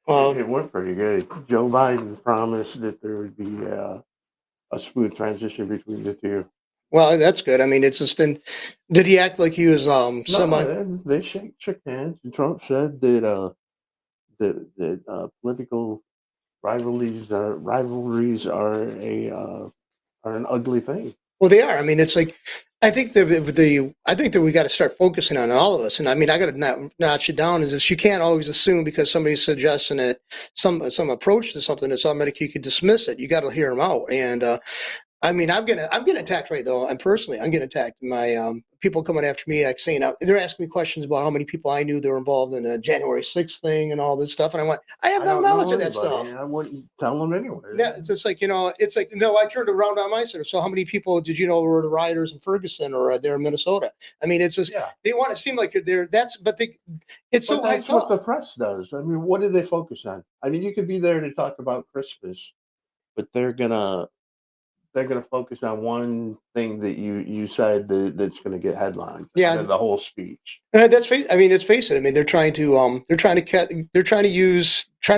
Well, It went pretty good. Joe Biden promised that there would be a smooth transition between the two. well, that's good. I mean, it's just in. Did he act like he was No, semi? they shook hands, and Trump said that political rivalries are an ugly thing. Well, they are. I mean, it's like I think I think that we got to start focusing on all of us. And I mean, I got to notch it down. Is this you can't always assume because somebody's suggesting it some approach to something that's automatic you could dismiss it. You got to hear them out. And I mean, I'm getting attacked right though. I'm personally, I'm getting attacked. My people coming after me, like saying they're asking me questions about how many people I knew that were involved in the January 6th thing and all this stuff. And I went, I have I no don't knowledge know of that anybody. stuff. I wouldn't tell them anyway. Yeah, it's just like it's like no. I turned around on my side. So how many people did you know were the rioters in Ferguson or there in Minnesota? I mean, it's just Yeah, they want to seem like they're that's, but it's but so that's hyped what up. the press does. I mean, what do they focus on? I mean, you could be there to talk about Christmas, but they're gonna focus on one thing that you said that's gonna get headlines out Yeah, of the whole speech. I mean, let's face it. I mean, they're trying to trying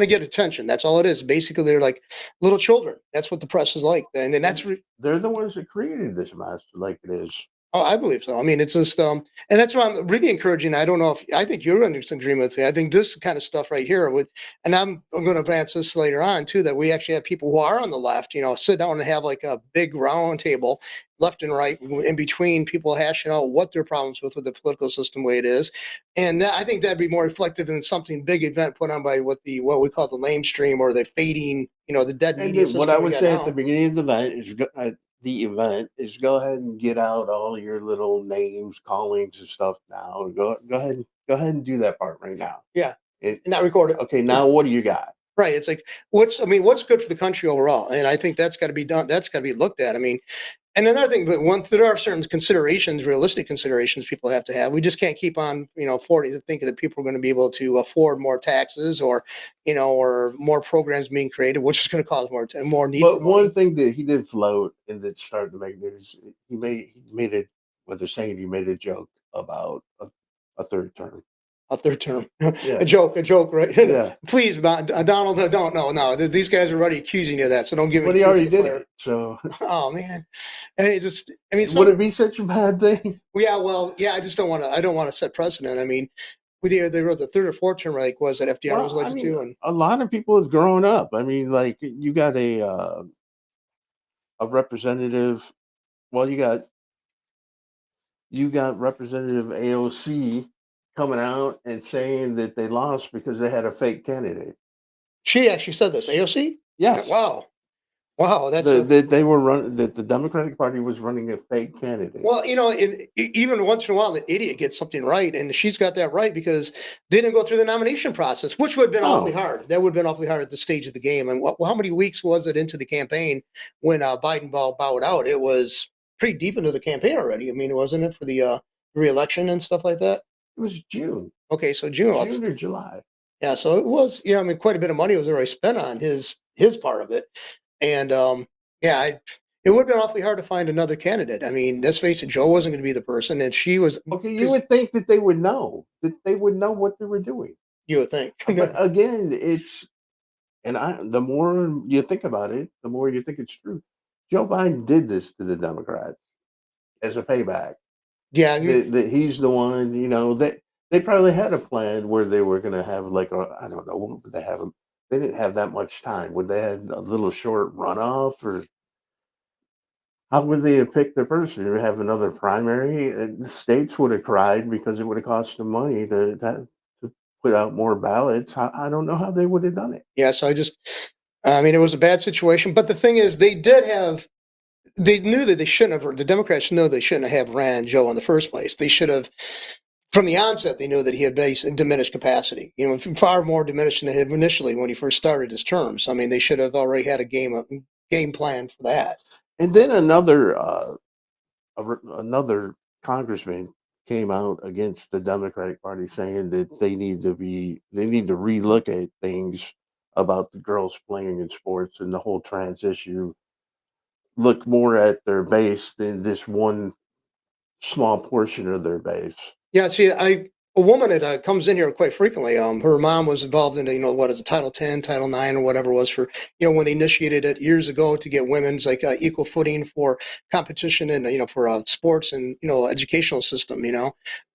to get attention. That's all it is. Basically, they're like little children. That's what the press is like, and And they're the ones that created this mess like it is. oh, I believe so. I mean, it's just, and that's why I'm really encouraging. I don't know if I think you're under some agreement with me. I think this kind of stuff right here would, and I'm going to advance this later on too, that we actually have people who are on the left, sit down and have like a big round table, left and right, in between people hashing out what their problems with the political system way it is, and I think that'd be more reflective than something big event put on by what we call the lamestream or the fading, the dead And media then what I system we would got say at the now. beginning of the event is go ahead and get out all your little names, callings, and stuff now. Go ahead and do that part right now. Yeah, It, and not record it. okay, now what do you got? Right. It's like what's good for the country overall? And I think that's got to be done. That's got to be looked at. I mean, and another thing, but there are certain considerations, realistic considerations people have to have. We just can't keep on, thinking that people are going to be able to afford more taxes or, or more programs being created, which is going to cause more need for But one money. thing that he did float and that started to make news, he made it. What they're saying, he made a joke about a third term. A third term, Yeah, a joke, right? yeah. Please, Donald, don't, no. These guys are already accusing you of that, so don't give But any he fuel for already the did fire. it. So Oh man, and it just, I mean, would it be such a bad thing? yeah, well, yeah, I just don't want to. I don't want to set precedent. I mean, with there was a third or fourth term, like was that FDR was Well, I elected mean, to, and a lot of people have grown up. I mean, like you got a representative. Well, you got Representative AOC coming out and saying that they lost because they had a fake candidate. she actually said this. AOC. Yes, Wow, wow, that's a that they were running. That the Democratic Party was running a fake candidate. well, even once in a while, the idiot gets something right, and she's got that right because they didn't go through the nomination process, which would have been awfully No, hard. That would have been awfully hard at the stage of the game. And how many weeks was it into the campaign when Biden bowed out? It was pretty deep into the campaign already. I mean, wasn't it for the re-election and stuff like that? it was June, Okay, so June. June or July. Yeah, so it was, yeah, I mean, quite a bit of money was already spent on his part of it, and yeah, it would have been awfully hard to find another candidate. I mean, let's face it, Joe wasn't going to be the person, and she was Okay, you because would think that they would know what they were doing. you would think, But again, the more you think about it, the more you think it's true. Joe Biden did this to the Democrats as a payback. yeah, That he's the one, that they probably had a plan where they were going to have like I don't know, what would they have? They didn't have that much time. Would they had a little short runoff, or how would they have picked their person? Would have another primary? The states would have cried because it would have cost them money to put out more ballots. I don't know how they would have done it. yeah. So I mean, it was a bad situation, but the thing is, they knew that they shouldn't have. The Democrats know they shouldn't have ran Joe in the first place. They should have from the onset, they knew that he had diminished capacity. Far more diminished than it had initially when he first started his terms. I mean, they should have already had a game plan for that. And then another congressman came out against the Democratic Party saying that they need to relook at things about the girls playing in sports and the whole trans issue. Look more at their base than this one small portion of their base. Yeah, see, I a woman that comes in here quite frequently. Her mom was involved in, what is it, Title 10, Title 9, or whatever it was for, when they initiated it years ago to get women's like equal footing for competition and, for sports and, educational system,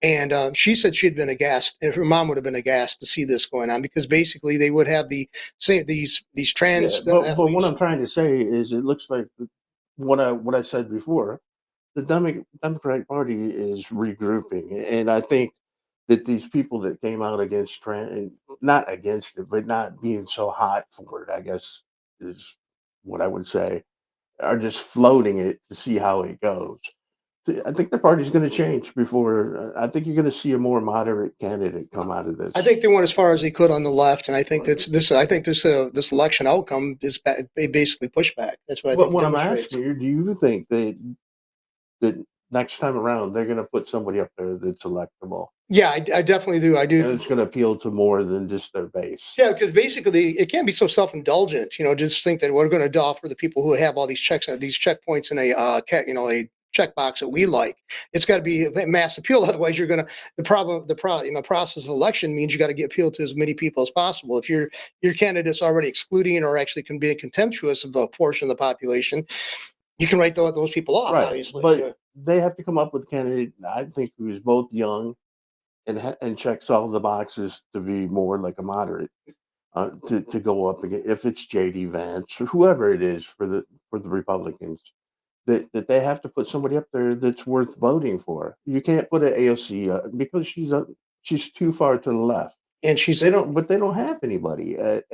And she said she'd been aghast, and her mom would have been aghast to see this going on because basically they would have these Yeah, trans but what athletes. I'm trying to say is, it looks like what I said before. The Democratic Party is regrouping, and I think that these people that came out against not against it, but not being so hot for it, I guess is what I would say, are just floating it to see how it goes. I think the party's going to change before. I think you're going to see a more moderate candidate come out of I this. think they went as far as they could on the left, and I think that's this. I think this election outcome is basically pushback. That's what I But think it what I'm demonstrates. asking you, do you think that next time around they're going to put somebody up there that's electable Yeah, I definitely do. I do. and it's going to appeal to more than just their base? Yeah, because basically it can't be so self-indulgent. Just think that we're going to offer the people who have all these these checkpoints in a checkbox that we like. It's got to be a mass appeal. Otherwise, you're going to process of election means you got to get appealed to as many people as possible. If your candidate's already excluding or actually can be contemptuous of a portion of the population, you can write those people off. Right, Obviously, but yeah. they have to come up with a candidate, I think, who is both young and checks all the boxes to be more like a moderate, to go up again. If it's JD Vance or whoever it is for the Republicans, that they have to put somebody up there that's worth voting for. You can't put an AOC, because she's too far to the left. And she's They don't have anybody at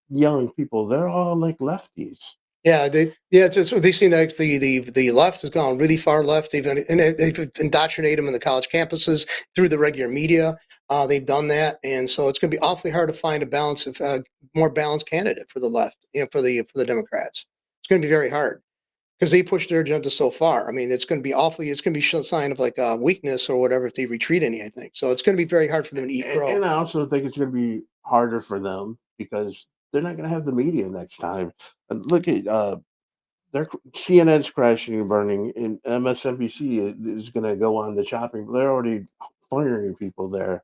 young people. They're all like lefties. Yeah, it's what they seem like the left has gone really far left. They've indoctrinated them in the college campuses through the regular media. They've done that, and so it's going to be awfully hard to find a balance of more balanced candidate for the left, for the Democrats. It's going to be very hard because they push their agenda so far. I mean, it's going to be a sign of like weakness or whatever if they retreat any. I think so. It's going to be very hard for them to eat crow. And I also think it's going to be harder for them because they're not going to have the media next time. Look at CNN's crashing and burning, and MSNBC is going to go on the chopping. They're already firing people there.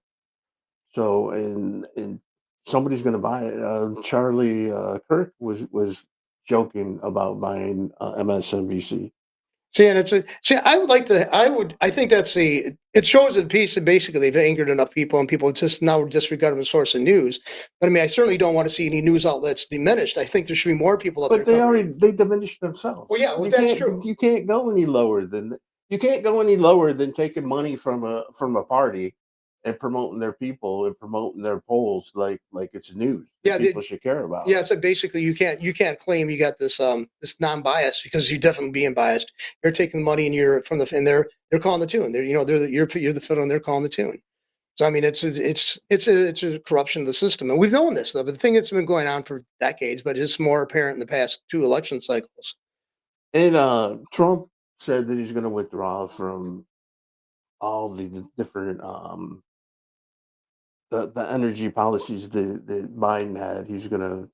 So and somebody's going to buy it. Charlie Kirk was joking about buying MSNBC. See, and I would like to, I think it shows a piece that basically they've angered enough people and people just now disregard them as a source of news. But I mean, I certainly don't want to see any news outlets diminished. I think there should be more people up there But covering. they diminished themselves. Well, yeah, well, that's true. You can't go any lower than you can't go any lower than taking money from a party and promoting their people and promoting their polls like it's news that Yeah, people should care about. yeah. So basically, you can't claim you got this non-bias because you're definitely being biased. You're taking money and you're from the and they're calling the tune. You're the fiddle and they're calling the tune. So I mean, it's a corruption of the system, and we've known this though. But the thing that's been going on for decades, but it's more apparent in the past two election cycles. And Trump said that he's going to withdraw from all the different the energy policies that Biden had. He's gonna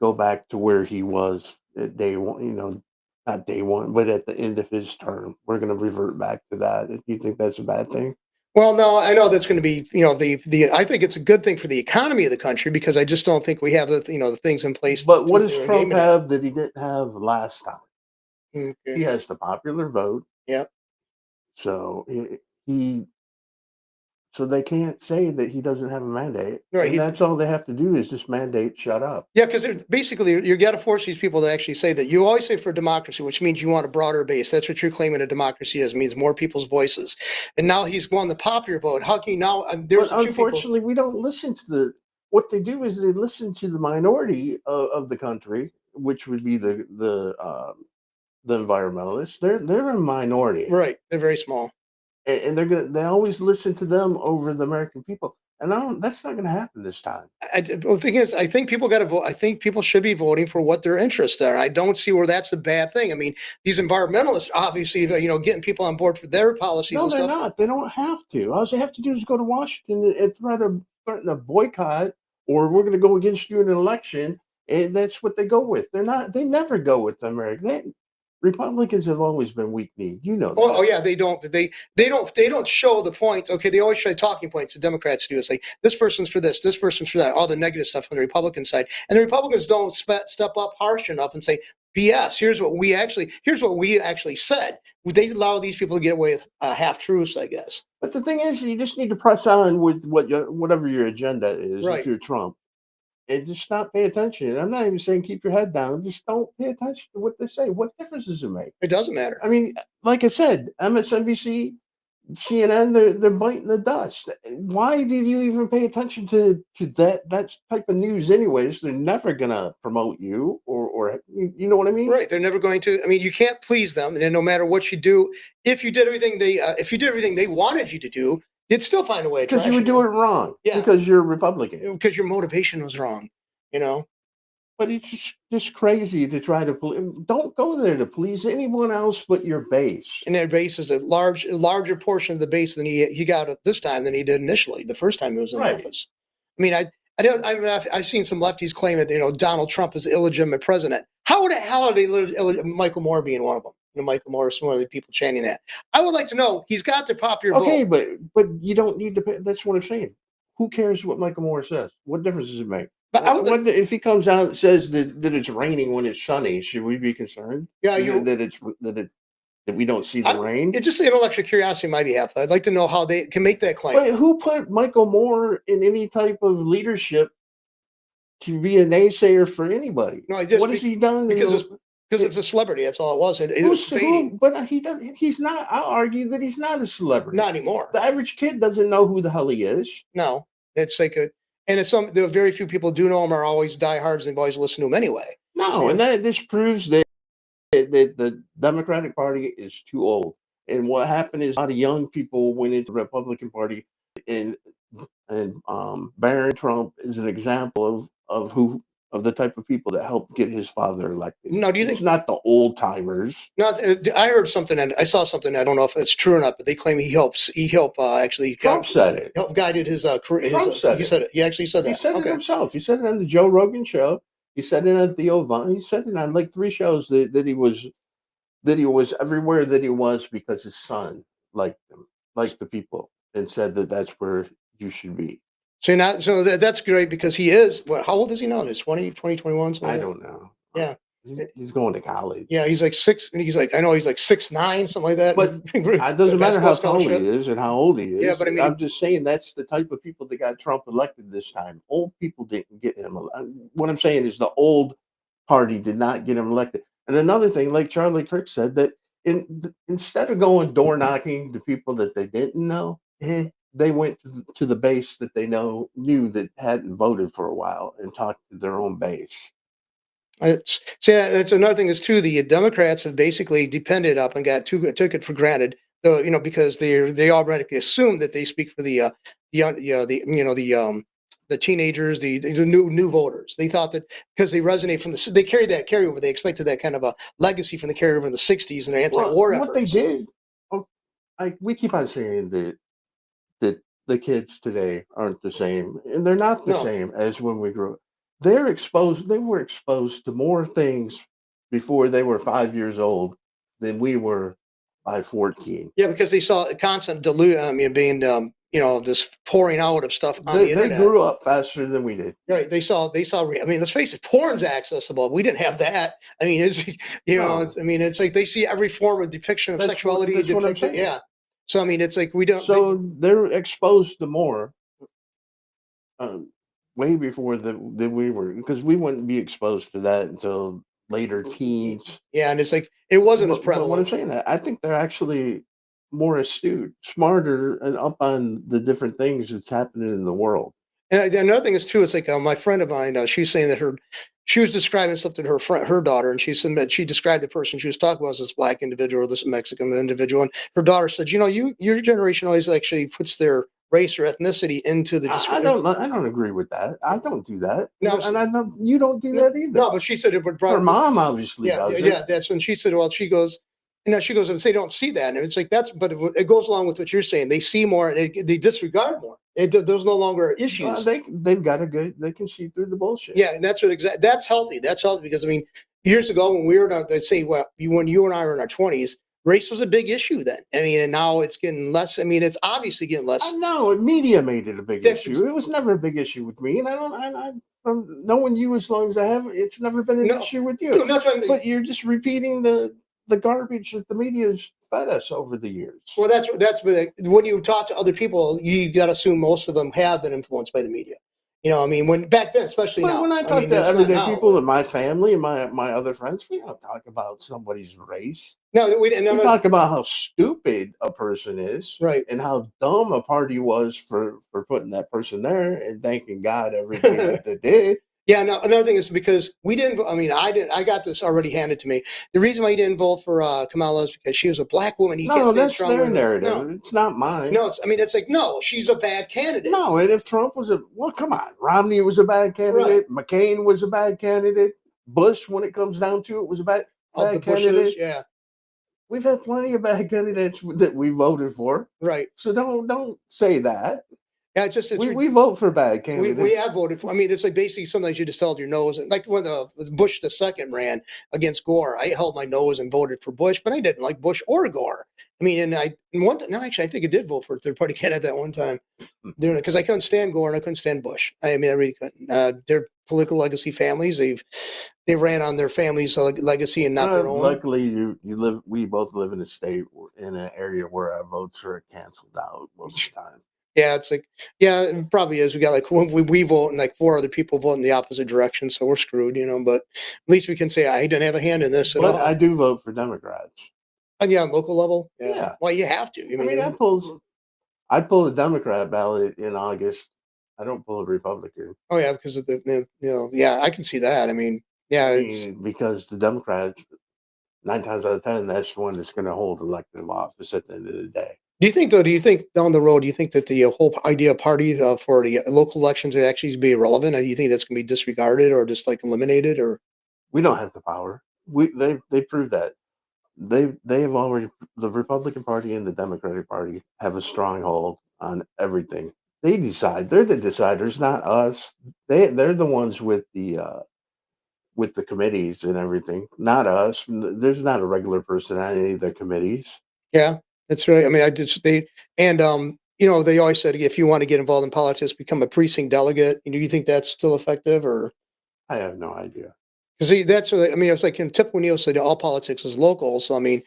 go back to where he was at day one. Not day one, but at the end of his term, we're gonna revert back to that. Do you think that's a bad thing? Well, no, I know that's going to be, the. I think it's a good thing for the economy of the country because I just don't think we have the things in place But what does to Trump aim it at. have that he didn't have last time? Okay. He has the popular vote, Yeah. so he so they can't say that he doesn't have a mandate, Right. and that's all they have to do is just mandate shut up. Yeah, because basically you got to force these people to actually say that you always say for democracy, which means you want a broader base. That's what you're claiming a democracy is. It means more people's voices. And now he's won the popular vote. How can you now? But There's a few people. unfortunately, we don't listen to what they do is they listen to the minority of the country, which would be the environmentalists. They're a minority, Right. They're very small. and they always listen to them over the American people. And that's not gonna happen this time. The thing is, I think people got to vote. I think people should be voting for what their interests are. I don't see where that's a bad thing. I mean, these environmentalists obviously, getting people on board for their policies No, and they're stuff. not. They don't have to. All they have to do is go to Washington and threaten a boycott, or we're going to go against you in an election, and that's what they go with. They're not. They never go with the American. Republicans have always been weak-kneed. You know that. Oh yeah, they don't show the points. Okay, they always show talking points. The Democrats do. It's like this person's for this person's for that. All the negative stuff on the Republican side, and the Republicans don't step up harsh enough and say, "BS." Here's what we actually said. They allow these people to get away with half truths, I guess. But the thing is, you just need to press on with whatever your agenda is. Right. If you're Trump, and just not pay attention. And I'm not even saying keep your head down. Just don't pay attention to what they say. What difference does it make? It doesn't matter. I mean, like I said, MSNBC, CNN, they're biting the dust. Why did you even pay attention to that type of news anyways? They're never gonna promote you or you know what I mean? Right. They're never going to. I mean, you can't please them, and no matter what you do, if you did everything they wanted you to do, they'd still find a way. Because you would do it wrong. Yeah. Because you're a Republican. Because your motivation was wrong. You know. But it's just crazy to try to don't go there to please anyone else but your base. And their base is a larger portion of the base than he got at this time than he did initially, the first time he was in Right. office. I mean, I've seen some lefties claim that Donald Trump is illegitimate president. How the hell are they Michael Moore being one of them? Michael Moore is one of the people chanting that. I would like to know. He's got the popular Okay, vote. but you don't need to pay. That's what I'm saying. Who cares what Michael Moore says? What difference does it make? But if he comes out and says that it's raining when it's sunny, should we be concerned? Yeah, that we don't see the rain. It's just intellectual curiosity on my behalf. I'd like to know how they can make that claim. But who put Michael Moore in any type of leadership to be a naysayer for anybody? No, what has he done? Because it's a celebrity. That's all it was. It was fading. But he does. He's not. I'll argue that he's not a celebrity. Not anymore. The average kid doesn't know who the hell he is. No, it's like there are very few people do know him, are always diehards, and always listen to him anyway. No, and this proves that the Democratic Party is too old. And what happened is a lot of young people went into the Republican Party, and Barron Trump is an example of the type of people that helped get his father elected. No, do you think it's not the old timers? No, I heard something and I saw something. I don't know if it's true or not, but they claim he helped actually. Trump said it. Helped guided his career. Trump said he it. said it. He actually said that. He said it himself. He said it on the Joe Rogan show. He said it on Theo Von. He said it on like 3 shows that he was everywhere that he was because his son liked him, liked the people, and said that's where you should be. So that's great because he is. How old is he now? Is 20, 21? I don't know. Yeah. He's going to college. Yeah, he's like 6. He's like 6'9", something like that. But it doesn't matter how tall he is and how old he is. Yeah, but I mean, I'm just saying that's the type of people that got Trump elected this time. Old people didn't get him. What I'm saying is the old party did not get him elected. And another thing, like Charlie Kirk said, that instead of going door knocking to people that they didn't know, they went to the base that they knew that hadn't voted for a while and talked to their own base. That's another thing is too. The Democrats have basically depended up and took it for granted, because they already assumed that they speak for the teenagers, the new voters. They thought that because they resonate they carried that carryover. They expected that kind of a legacy from the carryover in the '60s and their anti-war efforts. What they did, we keep on saying that the kids today aren't the same, and they're not the same as when we grew up. They were exposed to more things before they were 5 years old than we were by 14. Yeah, because they saw a constant this pouring out of stuff on the internet. They grew up faster than we did. Right. They saw. I mean, let's face it, porn's accessible. We didn't have that. I mean, it's like they see every form of depiction of sexuality. That's what I'm saying. Yeah. So I mean, it's like we don't. So they're exposed to more. Way before that we were, because we wouldn't be exposed to that until later teens. Yeah, and it's like it wasn't as prevalent. But what I'm saying, I think they're actually more astute, smarter, and up on the different things that's happening in the world. And another thing is too, it's like my friend of mine. She's saying that she was describing something to her daughter, and she described the person she was talking about as this black individual, this Mexican individual, and her daughter said, your generation always actually puts their race or ethnicity into the description. I don't agree with that. I don't do that. No, and I know you don't do that either. No, but she said it would probably. Her mom obviously does. Yeah, that's when she said. Well, she goes, and they don't see that, and it's like but it goes along with what you're saying. They see more, and they disregard more. There's no longer issues. They've got they can see through the bullshit. Yeah, and that's healthy. That's healthy because I mean, years ago when we were, let's say, when you and I were in our 20s, race was a big issue then. I mean, and now it's getting less. I mean, it's obviously getting less. I know media made it a big That's issue. It was never a big issue with me, and I don't. From knowing you as long as I have, it's never been an No, issue with no, you. that's what I mean. But you're just repeating the garbage that the media's fed us over the years. Well, that's when you talk to other people, you got to assume most of them have been influenced by the media. You know, I mean, when back then, especially But now. when I talk mean, to it's not everyday now, people but- in my family and my other friends, we don't talk about somebody's race. no, we didn't. We No, talk about how stupid a person is, right. and how dumb a party was for putting that person there, and thanking God every day that they did. Yeah, no, another thing is because we didn't, I mean, I got this already handed to me. The reason why he didn't vote for Kamala is because she was a black woman. He can't No, stand that's strong their women. narrative. No, It's not mine. no, I mean, it's like, no, she's a bad candidate. No, and if Trump was come on, Romney was a bad candidate, McCain was a bad candidate, Bush, when it comes down to it, was a bad the candidate. Bushes, yeah, We've had plenty of bad candidates that we voted for. right. So don't say that. Yeah, it's We vote for bad candidates. we have voted for. I mean, it's like basically sometimes you just held your nose. And like when Bush the second ran against Gore, I held my nose and voted for Bush, but I didn't like Bush or Gore. I mean, no, actually, I think I did vote for a third party candidate that one time, because I couldn't stand Gore and I couldn't stand Bush. I mean, I really couldn't. Their political legacy families, they ran on their family's legacy and not their own. Luckily, you live. We both live in a state in an area where our votes are canceled out most of the time. Yeah, it's like, yeah, it probably is. We got like we vote and like four other people vote in the opposite direction, so we're screwed, you know. But at least we can say I didn't have a hand in this at all. I do vote for Democrats. And yeah, on local level, Yeah. Well, you have to. I mean, I pull a Democrat ballot in August. I don't pull a Republican. Oh yeah, because of yeah, I can see that. I mean, yeah, because the Democrats, 9 times out of 10, that's the one that's going to hold elective office at the end of the day. Do you think down the road, do you think that the whole idea of party for the local elections would actually be irrelevant? Or do you think that's going to be disregarded or just like eliminated? Or we don't have the power. They proved that. They have already, the Republican Party and the Democratic Party have a stronghold on everything. They decide. They're the deciders, not us. They're the ones with the committees and everything, not us. There's not a regular person on any of their committees. Yeah, that's right. I mean, they always said if you want to get involved in politics, become a precinct delegate. Do you think that's still effective, or? I have no idea. Because that's what I mean. It's like in Tip O'Neill said, all politics is local. So I mean,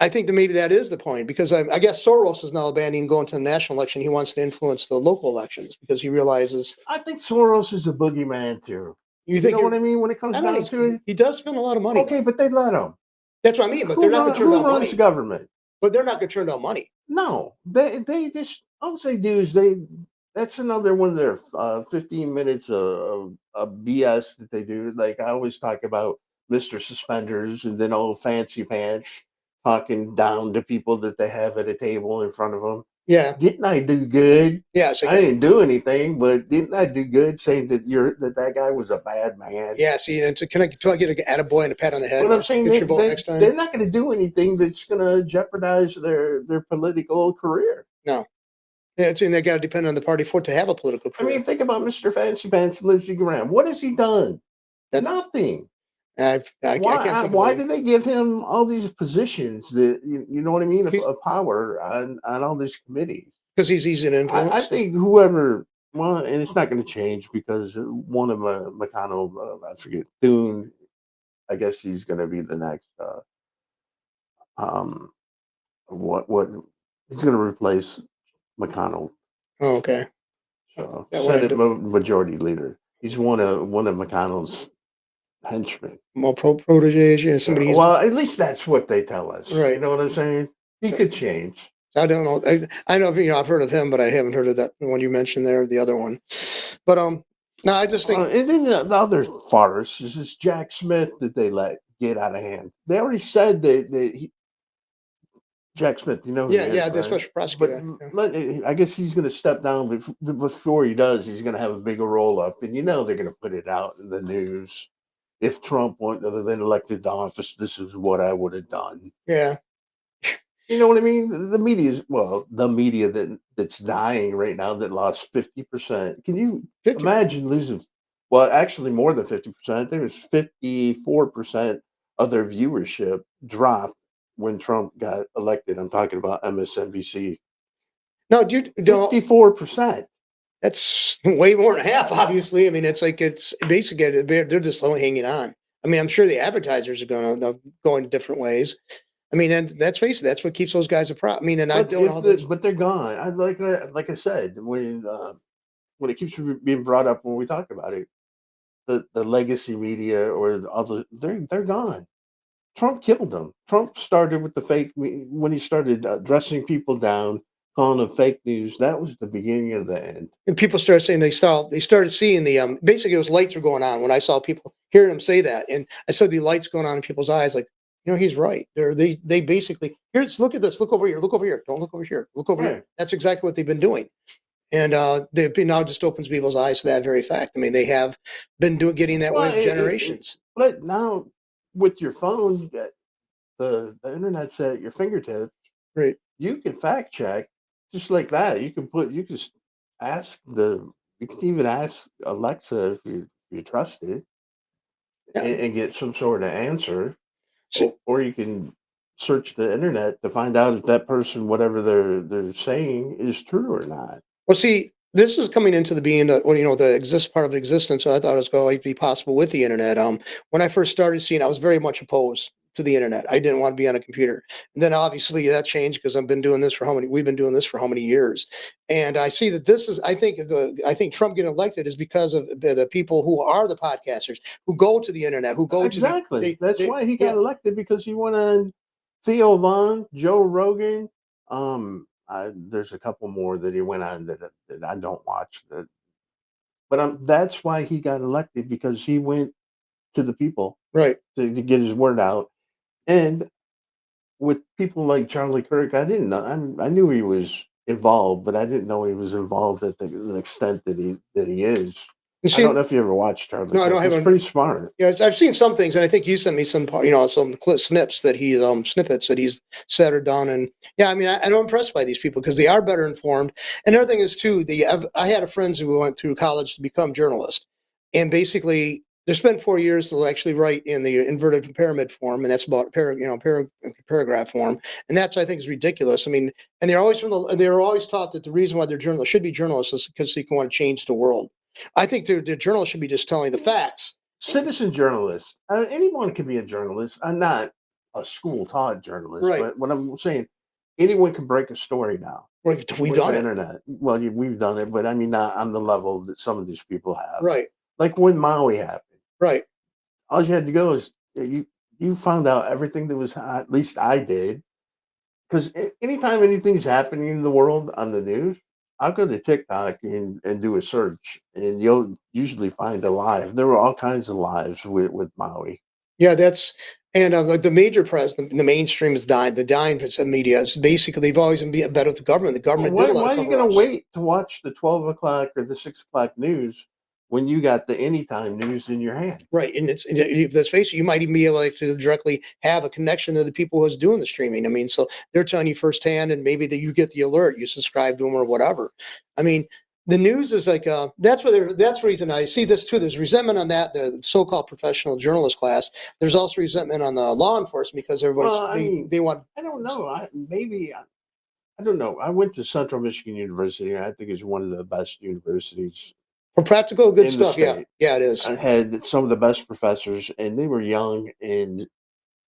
I think that maybe that is the point, because I guess Soros is now abandoning going to the national election. He wants to influence the local elections because he realizes. I think Soros is a boogeyman too. You think know what I mean when it comes down to it? He does spend a lot of money. Okay, but they let him. That's what I mean. But they're not going to turn down money. Who runs government? But they're not going to turn down money. No, they just all they do is that's another one of their 15 minutes of BS that they do. Like I always talk about Mr. Suspenders and then old Fancy Pants talking down to people that they have at a table in front of them. Yeah. Didn't I do good? Yeah. I didn't do anything, but didn't I do good saying that that guy was a bad man? Yeah. See, and can I get an attaboy and a pat on the head? But I'm saying next time? They're not going to do anything that's going to jeopardize their political career. No. Yeah, they got to depend on the party for it to have a political career. I mean, think about Mr. Fancy Pants and Lindsey Graham. What has he done? Nothing. Why do they give him all these positions that you know what I mean of power on all these committees? Because he's easy to influence. I think whoever, and it's not going to change because one of McConnell, I forget, Thune, I guess he's going to be the next. What he's going to replace McConnell. Oh, okay. So Senate Majority Leader. He's one of McConnell's henchmen. More proteges, somebody. Well, at least that's what they tell us. Right. You know what I'm saying? He could change. I don't know. I know I've heard of him, but I haven't heard of that one you mentioned there, the other one. But no, I just think. And then the other farce is this Jack Smith that they let get out of hand. They already said that Jack Smith, you know who he is, the right? special prosecutor. But I guess he's going to step down before he does. He's going to have a bigger roll up, and they're going to put it out in the news. If Trump went then elected to office, this is what I would have done. Yeah. You know what I mean? The media that's dying right now that lost 50%. Can you imagine losing Well, actually more than 50%. I think it was 54% of their viewership dropped when Trump got elected. I'm talking about MSNBC. No, dude, no, 54%. that's way more than half, obviously. I mean, it's like it's basically they're just low hanging on. I mean, I'm sure the advertisers are going to go in different ways. I mean, and let's face it, that's what keeps those guys a I mean, and I But don't know if how the those. but they're gone. Like I said, when it keeps being brought up when we talk about it, the legacy media or the other they're gone. Trump killed them. Trump started with the when he started dressing people down, calling them fake news. That was the beginning of the end. And people started saying they started seeing the basically those lights were going on when I saw people hearing him say that, and I saw the lights going on in people's eyes, like he's right. They basically here's look at this, look over here, don't look over here, look over here. Right. That's exactly what they've been doing, and they've been now just opens people's eyes to that very fact. I mean, they have been doing getting that way Well, for generations. but now with your phone, the internet's at your fingertips. Right? You can fact check just like that. You can ask you can even ask Alexa if you trust it Yeah. and get some sort of answer, So, or you can search the internet to find out if that person, whatever they're saying, is true or not. well, see, this is coming into the being the well, the exist part of existence. So I thought it was going to be possible with the internet. When I first started seeing, I was very much opposed to the internet. I didn't want to be on a computer. And then obviously that changed because I've been doing this for how many? We've been doing this for how many years? And I see that this is. I think Trump getting elected is because of the people who are the podcasters who go to the internet, who go to the Exactly. That's they why he yeah got elected because he went on Theo Vaughn, Joe Rogan. There's a couple more that he went on that I don't watch. But that's why he got elected because he went to the people right. to get his word out. And with people like Charlie Kirk, I didn't know. I knew he was involved, but I didn't know he was involved at the extent that he is. You I don't see, know if you ever watched Charlie no, I Kirk. don't have He's a pretty smart. yeah, I've seen some things, and I think you sent me some, some snips that he's snippets that he's said or done, and yeah, I mean, I'm impressed by these people because they are better informed. And the other thing is too, I had a friends who went through college to become journalists, and basically they spent 4 years to actually write in the inverted pyramid form, and that's about paragraph form, and that's I think is ridiculous. I mean, and they're always taught that the reason why they're journalists should be journalists is because they can want to change the world. I think the journalists should be just telling the facts. Citizen journalist. Anyone can be a journalist. I'm not a school taught journalist, Right. but what I'm saying, anyone can break a story now We've with done the it. internet. Well, we've done it, but I mean, not on the level that some of these people have. Right. Like when Maui happened, Right. all you had to go is you found out everything that was. At least I did, because anytime anything's happening in the world on the news, I'll go to TikTok and do a search, and you'll usually find a live. There were all kinds of lives with Maui. Yeah, that's and like the major press, the mainstream is dying. The dying media is basically they've always been better with the government. The Well, government did a lot why of are you cover going to ups. wait to watch the 12 o'clock or the 6 o'clock news when you got the anytime news in your hand? Right, and let's face it, you might even be able to directly have a connection to the people who's doing the streaming. I mean, so they're telling you firsthand, and maybe that you get the alert, you subscribe to them or whatever. I mean, the news is like that's the reason I see this too. There's resentment on that the so-called professional journalist class. There's also resentment on the law enforcement because Well, I mean, they want I don't know. I don't know. I went to Central Michigan University, and I think it's one of the best universities for practical good in the stuff. Yeah, state. yeah, it is. I had some of the best professors, and they were young, and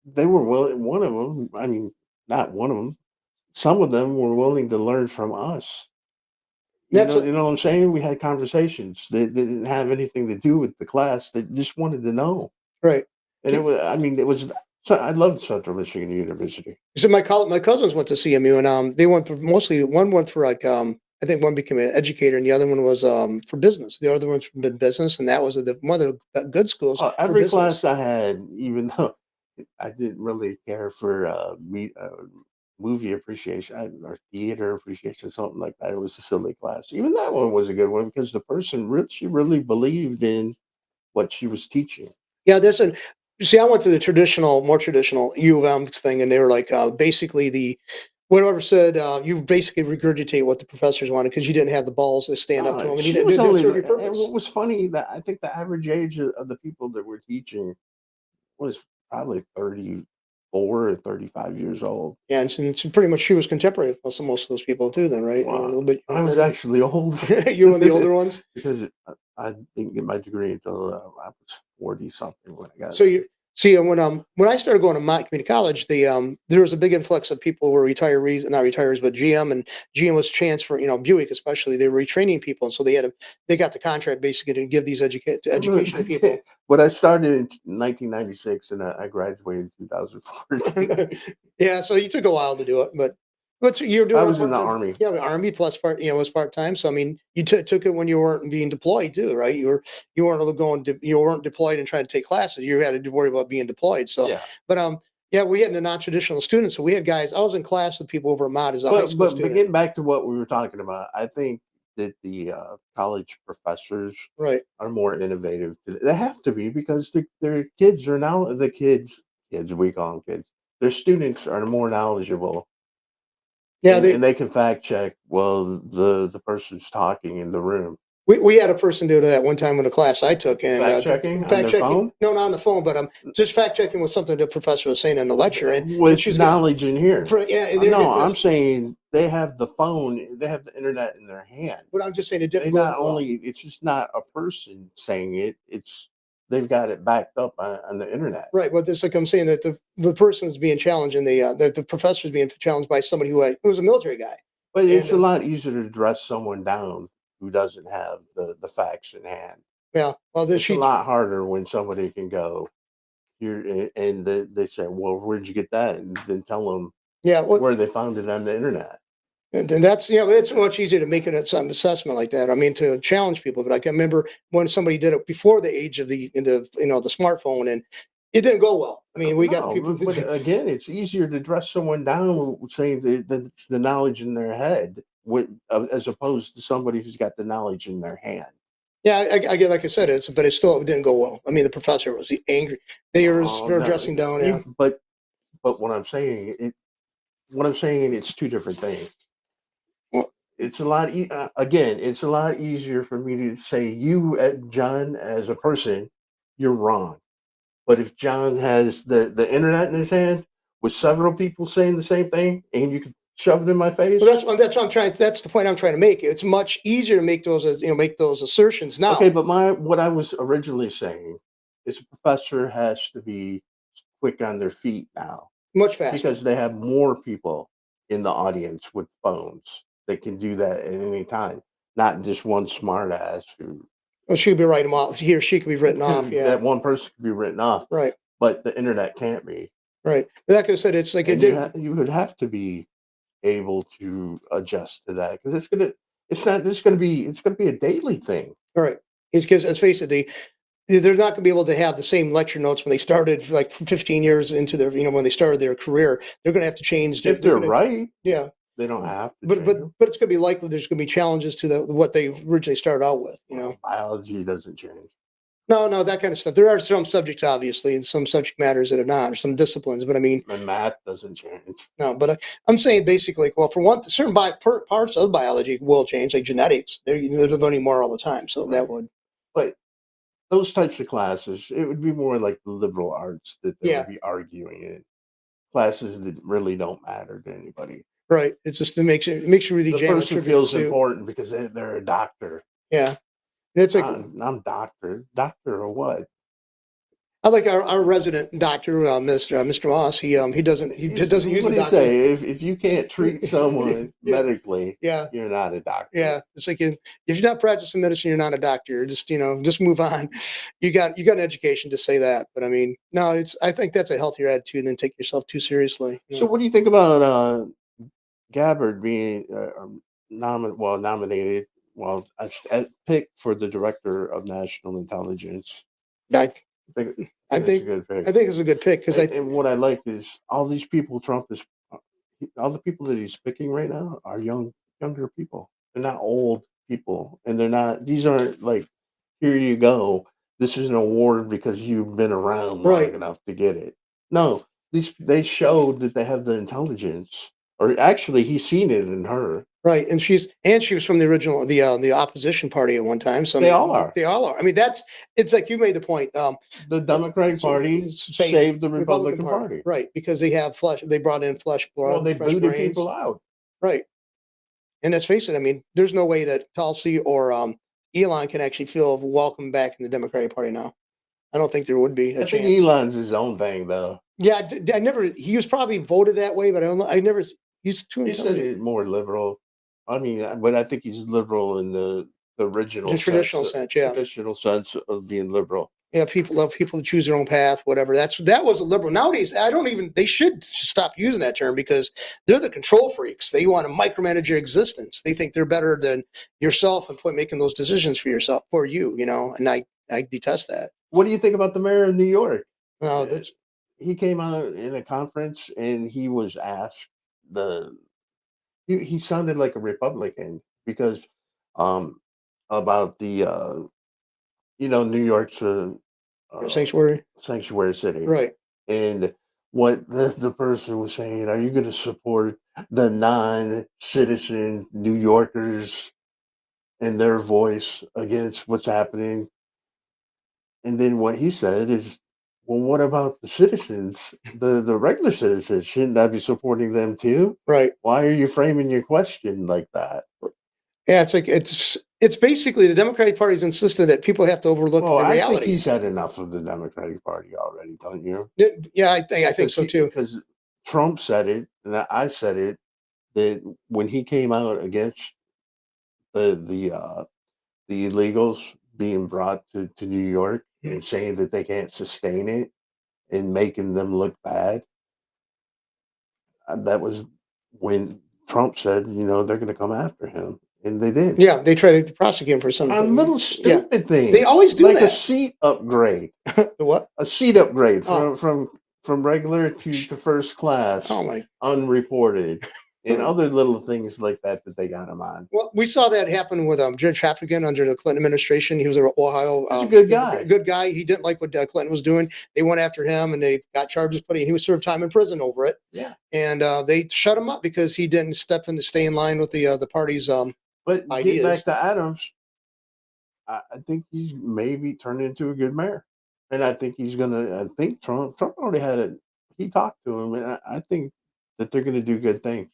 they were willing. One of them, I mean, not one of them. Some of them were willing to learn from us. That's You know what I'm saying? We had conversations that didn't have anything to do with the class. They just wanted to know, right. and it was. I mean, it was. So I loved Central Michigan University. So my cousins went to CMU, and they went for mostly one went for like I think one became an educator, and the other one was for business. The other one's for business, and that was one of the good schools for Every class business. I had, even though I didn't really care for movie appreciation or theater appreciation, something like that. It was a silly class. Even that one was a good one because the person she really believed in what she was teaching. Yeah, there's an. You see, I went to the more traditional U of M thing, and they were like basically whatever said, you basically regurgitate what the professors wanted because you didn't have the balls to stand up to them, and you She didn't was didn't only, serve your and purpose. what was funny that I think the average age of the people that were teaching was probably 34 or 35 years old. Yeah, and pretty much she was contemporary with most of those people too then, right? They were a Well, little bit I younger was than actually old you were one of the older ones? because I didn't get my degree until I was 40 something when I got So it. you see, when I started going to my community college, there was a big influx of people who were retirees, not retirees, but GM, and GM was transferring, Buick especially, they were retraining people, and so they got the contract basically to give these education to people. But I started in 1996 and I graduated in 2014. Yeah, so you took a while to do it, but you're I doing it was in part the time. army. Yeah, the army plus was part time. So I mean, you took it when you weren't being deployed too, right? You weren't you weren't deployed and trying to take classes. You had to worry about being deployed. So, Yeah. but yeah, we had the non traditional students. So we had guys. I was in class with people over at Mott as a high school But student. getting back to what we were talking about, I think that the college professors Right. are more innovative. They have to be because their kids are now kids we call them kids. Their students are more knowledgeable Yeah, and they can fact check. Well, the person's talking in the room. we had a person do that one time in a class I took, and Fact checking on fact their checking. phone No, not on the phone, but just fact checking was something the professor was saying in the lecture, and with she was getting knowledge in here. yeah. No, I'm saying they have the phone, they have the internet in their hand. But I'm just saying it They didn't go not over well. only it's just not a person saying it, it's they've got it backed up on the internet. Right, but it's like I'm saying that the person was being challenged, and the professor was being challenged by somebody who was a military guy, But and it's a lot easier to dress someone down who doesn't have the facts in hand. yeah, well, this It's a she lot harder when somebody can go here and they say, "Well, where'd you get that?" And then tell them yeah, what where they found it on the internet. and that's it's much easier to make it some assessment like that. I mean, to challenge people, but I can remember when somebody did it before the age of the smartphone, and it didn't go well. I mean, we got No, people. but again, it's easier to dress someone down saying that it's the knowledge in their head as opposed to somebody who's got the knowledge in their hand. Yeah, I get like I said, but it didn't go well. I mean, the professor was angry. Oh, Were no, dressing down. Yeah, you, but what I'm saying, it's two different things. well, It's a lot. Again, it's a lot easier for me to say you, John, as a person, you're wrong. But if John has the internet in his hand with several people saying the same thing, and you could shove it in my well, face, that's what I'm trying. That's the point I'm trying to make. It's much easier to make those make those assertions okay. now, But what I was originally saying is a professor has to be quick on their feet now much faster. because they have more people in the audience with phones. They can do that at any time, not just one smart ass who Well, she could be write them off. He or she could be written off. Yeah, that one person could be written off, right, but the internet can't be. right. Like I said, it's like it And did. you would have to be able to adjust to that because it's not just gonna be it's gonna be a daily thing. Right. It's because let's face it, they're not going to be able to have the same lecture notes when they started like 15 years into their when they started their career. They're going to have to change. If They're they're going to right, yeah. they don't have to But change but them. but it's going to be likely there's going to be challenges to what they originally started out with. Biology doesn't change. No, no, that kind of stuff. There are some subjects, obviously, and some subject matters that are not, or some disciplines. But I mean, And math doesn't change. no. But I'm saying basically, well, for one, certain parts of biology will change, like genetics. They're learning more all the time, so that Right. would, But those types of classes, it would be more like the liberal arts that they would yeah, be arguing in. Classes that really don't matter to anybody. right. It's just it makes you really The jam a person trivial feels pursuit. important because they're a doctor. Yeah, and it's like I'm doctor. Doctor or what? I like our resident doctor, Mr. Moss. He doesn't use What the do you doctor. say? If you can't treat someone Yeah, medically, yeah, you're not a doctor. yeah. It's like if you're not practicing medicine, you're not a doctor. You're just move on. You got an education to say that, but I mean, no, I think that's a healthier attitude than take yourself too seriously. So, what do you think about Gabbard being nominated? Well, picked for the director of national intelligence. I I I think it's a think good pick. I think it's a good pick because And what I like is all these people Trump is all the people that he's picking right now are younger people. They're not old people, and they're not. These aren't like, here you go. This is an award because you've been around long right. enough to get it. No, these they showed that they have the intelligence or actually, he's seen it in her. Right, and she was from the original the opposition party at one time, so, I They all mean, are. they all are. I mean, that's it's like you made the point, The Democratic Party say saved the Republican Republican Party, Party. right, because they brought in flesh Well, blood, they fresh booted brains, people out. right, and let's face it, I mean, there's no way that Tulsi or, Elon can actually feel welcome back in the Democratic Party now. I don't think there would be a I think chance. Elon's his own thing, though. Yeah, I never he was probably voted that way, but I don't know I never he's too He said intelligent. it more liberal. I mean, but I think he's liberal in the The original sense, traditional sense, yeah. traditional sense of being liberal. Yeah, people love people to choose their own path, whatever. That was a liberal. Nowadays, I don't even. They should stop using that term because they're the control freaks. They want to micromanage your existence. They think they're better than yourself and making those decisions for yourself for you. You know, and I detest that. What do you think about the mayor of New York? No, Uh, that's he came out in a conference and he was asked the he sounded like a Republican because um about the New York's a uh, sanctuary, sanctuary city, right? and what the person was saying, are you going to support the non-citizen New Yorkers and their voice against what's happening? And then what he said is, well, what about the citizens, the regular citizens? Shouldn't I be supporting them too? Right. Why are you framing your question like that? Yeah, it's like it's basically the Democratic Party's insisted that people have to overlook Well, the I think reality. he's had enough of the Democratic Party already, don't you? Yeah, I think so too. Because Trump said it, and I said it, that when he came out against the illegals being brought to New York Mhm. and saying that they can't sustain it and making them look bad, that was when Trump said, they're going to come after him, and they did Yeah, they try to prosecute him for on something. little Yeah, stupid they things always do like a that. seat upgrade, The what? a seat upgrade Oh, from regular to first class, oh my. unreported, and other little things like that they got him on. Well, we saw that happen with Judge Traffican under the Clinton administration. He was an Ohio He's a good guy. good guy. He didn't like what Clinton was doing. They went after him and they got charges put in. He was served time in prison over it. Yeah. And they shut him up because he didn't stay in line with the party's But getting ideas. back to Adams, I think he's maybe turned into a good mayor, and I think he's gonna. I think Trump already had it. He talked to him, and I think that they're gonna do good things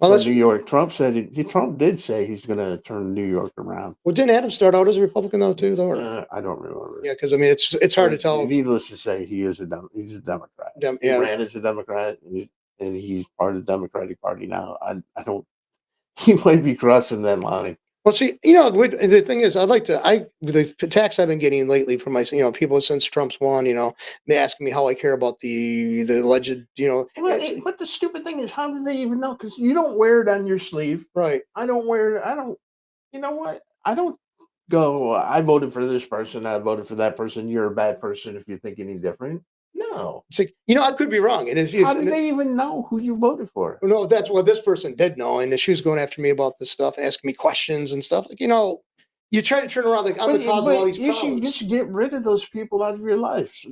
Well, for that's New York. Trump said it. Trump did say he's gonna turn New York around. well. Didn't Adams start out as a Republican though too, though? Or, I don't remember. yeah, because I mean it's hard to But tell. needless to say, he's a Democrat. He Yeah. ran as a Democrat, and he's part of the Democratic Party now. I don't. He might be crossing that line. Well, see, the thing is, the attacks I've been getting lately from people since Trump's won, they asking me how I care about the alleged, But the stupid thing is, how do they even know? Because you don't wear it on your sleeve. right. I don't wear it. I don't. You know what? I don't go. I voted for this person. I voted for that person. You're a bad person if you think any different. No. It's like, I could be wrong. And How do they even know who you voted for? no, that's what this person did know. And she was going after me about this stuff, asking me questions and stuff. Like, you try to turn around like I'm the cause of all these you problems. should get rid of those people out of your life.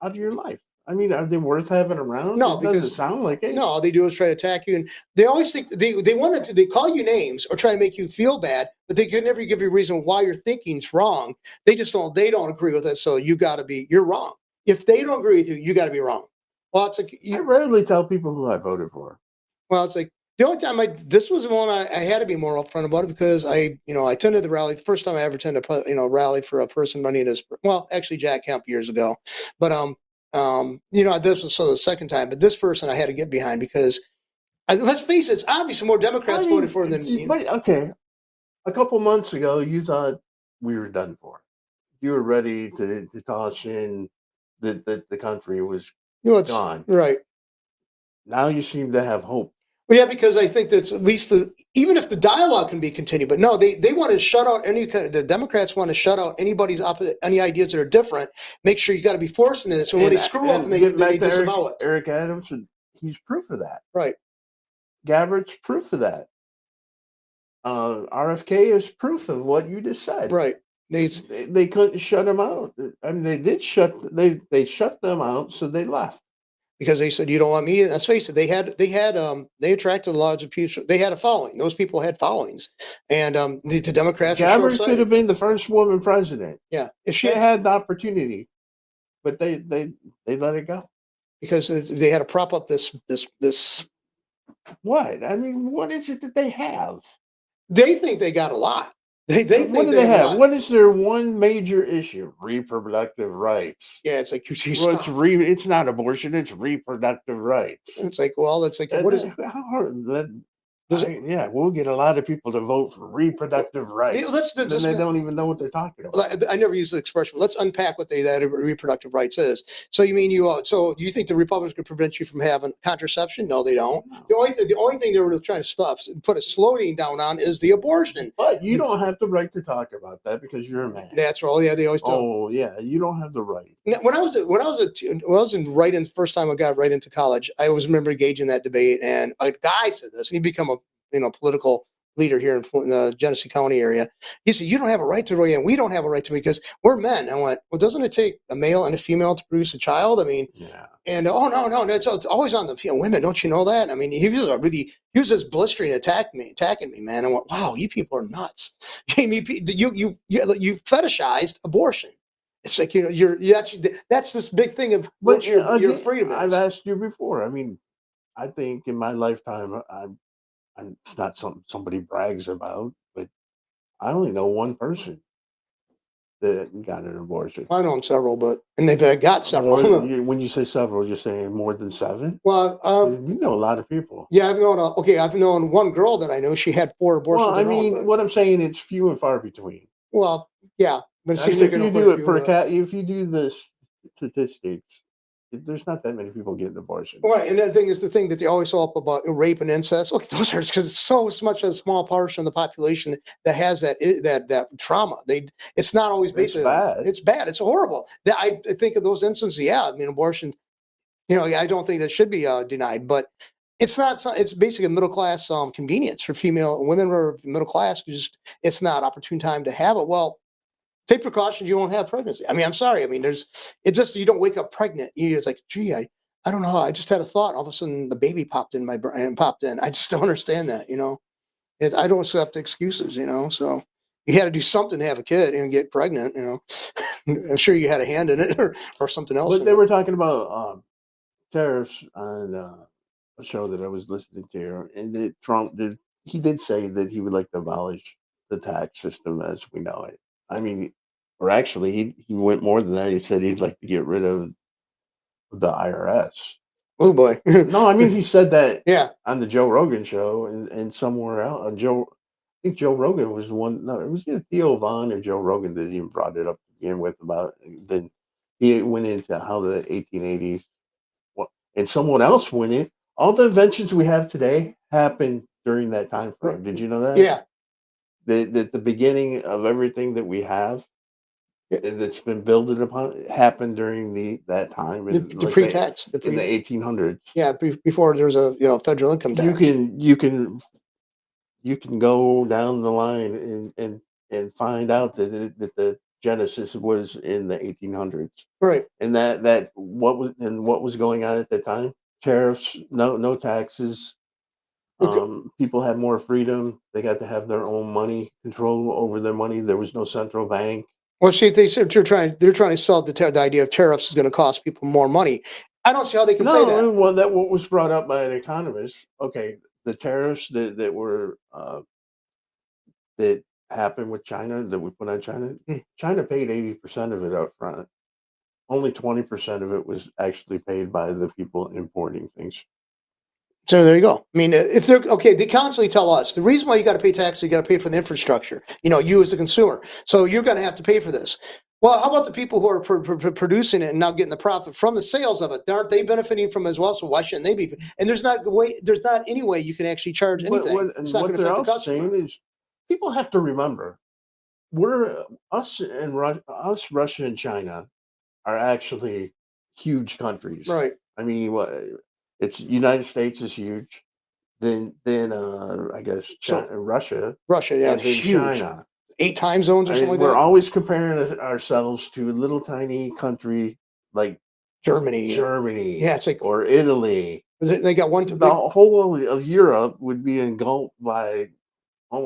Out of your life. I mean, are they worth having around? No, It doesn't because sound like it. no, all they do is try to attack you, and they always think they want to. They call you names or try to make you feel bad, but they can never give you a reason why your thinking's wrong. They just don't. They don't agree with it, so you're wrong. If they don't agree with you, you got to be wrong. Well, it's like I rarely tell people who I voted for. well, it's like the only time this was the one I had to be more upfront about it because I attended the rally the first time I ever attended a rally for a person running as well, actually Jack Kemp years ago, but this was the second time, but this person I had to get behind because let's face it, it's obviously more Democrats voted for than But okay, a couple months ago, you thought we were done for. You were ready to toss in that the country was it's gone. right. Now you seem to have hope. Well, yeah, because I think that's at least even if the dialogue can be continued, but no, they want to shut out the Democrats want to shut out any ideas that are different. Make sure you got to be forcing it. So when they screw up and they disavow it. Eric Adams, he's proof of that. Right. Gabbert's proof of that. RFK is proof of what you just said. Right. They couldn't shut him out. I mean, they shut them out, so they left. because they said, you don't want me. And let's face it, they attracted a lot of people. They had a following. Those people had followings, and the Democrats are short Gabbard could have sighted. been the first woman president. Yeah, if she They had, had the opportunity, but they let it go. because they had to prop up this. What? I mean, what is it that they have? They think they got a lot. They What think do they they have a have? lot. What is their one major issue? Reproductive rights. Yeah, it's like you Well, stop. it's not abortion, it's reproductive rights. It's like, well, it's like, what is it? How hard Does it yeah, we'll get a lot of people to vote for reproductive rights. let's Then just they don't even know what they're talking about. I never use the expression. But let's unpack what that reproductive rights is. So you mean so you think the Republicans could prevent you from having contraception? No, they don't. No. The only thing they were trying to stop, put a slowing down on, is the abortion. But you don't have the right to talk about that because you're a man. That's all. Yeah, they always do. Oh yeah, you don't have the right. When I was in right in first time I got right into college, I always remember engaging in that debate, and a guy said this, and he become a political leader here in the Genesee County area. He said, "You don't have a right to weigh in. We don't have a right to, because we're men." I went, "Well, doesn't it take a male and a female to produce a child?" I mean, Yeah. and oh no, it's always on the women. Don't you know that? I mean, he was just blistering attacking me, man. I went, "Wow, you people are nuts. You fetishized abortion." It's like, that's this big thing of But what your freedom I've is. asked you before. I mean, I think in my lifetime, it's not something somebody brags about, but I only know one person that got an abortion. I know several, and they've got several. When you say several, you're saying more than 7? Well, You know a lot of people. yeah, I've known one girl that I know. She had 4 abortions. Well, I in her own, mean, but, what I'm saying, it's few and far between. well, yeah, but it I seems mean, like if you do it per cat, if you do the statistics, there's not that many people getting abortions. right. And the thing is, the thing that they always talk about rape and incest. Look, those are, because it's so much a small portion of the population that has that trauma. It's not always It's basically bad. It's bad. It's horrible. I think of those instances. Yeah, I mean, abortion. I don't think that should be denied, but it's not. It's basically a middle class convenience for female women who are middle class. It's not opportune time to have it. Well, take precautions. You won't have pregnancy. I mean, I'm sorry. I mean, you don't wake up pregnant. It's like, gee, I don't know. I just had a thought. All of a sudden, the baby popped in my brain and popped in. I just don't understand that. I don't accept excuses. So you had to do something to have a kid and get pregnant. I'm sure you had a hand in it or something else. But they were talking about tariffs on a show that I was listening to, and that Trump did say that he would like to abolish the tax system as we know it. I mean, or actually, he went more than that. He said he'd like to get rid of the IRS. Oh boy. No, I mean he said that Yeah. on the Joe Rogan show and somewhere else. I think Joe Rogan was the one. No, it was either Theo Vaughn or Joe Rogan that even brought it up to begin with about. Then he went into how the 1880s. And someone else went in. All the inventions we have today happened during that time frame. Did you know that? Yeah. The beginning of everything that we have Yeah. that's been built upon happened during that time The pre-tax. in the 1800s. Yeah, before there was a federal income tax. You can go down the line and find out that the genesis was in the 1800s. Right. And what was going on at the time? Tariffs, no taxes. People had more freedom. They got to have their own money, control over their money. There was no central bank. Well, see, they said they're trying to sell the idea of tariffs is going to cost people more money. I don't see how they can say that. Well, that what was brought up by an economist. Okay, the tariffs that were that happened with China that we put on China. China paid 80% of it up front. Only 20% of it was actually paid by the people importing things. So there you go. I mean, if they're okay, they constantly tell us the reason why you got to pay taxes, you got to pay for the infrastructure. You as a consumer, so you're going to have to pay for this. Well, how about the people who are producing it and now getting the profit from the sales of it? Aren't they benefiting from it as well? So why shouldn't they be? And there's not any way you can actually charge anything. What they're also saying is, people have to remember, us, Russia, and China are actually huge countries. Right. I mean, it's United States is huge. Then I guess Russia. Russia, yeah, and then huge. China. 8 time zones or something like that. We're always comparing ourselves to a little tiny country like Germany. Germany, Yeah, it's like or Italy. they got one. The whole of Europe would be engulfed by a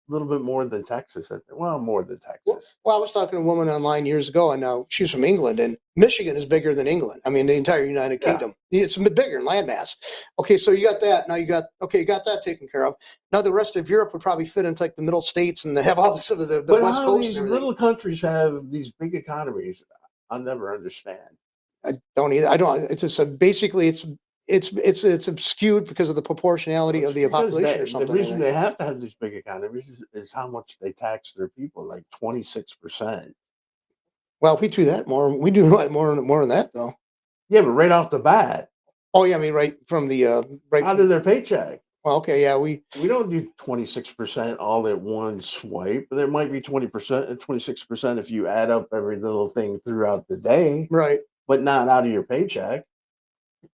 little bit more than Texas. Well, more than Texas. Well, I was talking to a woman online years ago, and now she's from England, and Michigan is bigger than England. I mean, the entire United Yeah. Kingdom. It's a bit bigger in landmass. Okay, so you got that. Now you got that taken care of. Now the rest of Europe would probably fit into like the middle states, and they have all this of the But West how Coast. these And everything. little countries have these big economies, I'll never understand. I don't either. I don't. It's just basically it's skewed because of the proportionality Well, of it's the because population or the something. I reason think. they have to have these big economies is how much they tax their people, like 26%. Well, we do that more. We do more than that though. Yeah, but right off the bat, Oh yeah, I mean right from the right out from. of their paycheck. Well, okay, yeah, we don't do 26% all at one swipe. There might be 20% and 26% if you add up every little thing throughout the day, right. but not out of your paycheck.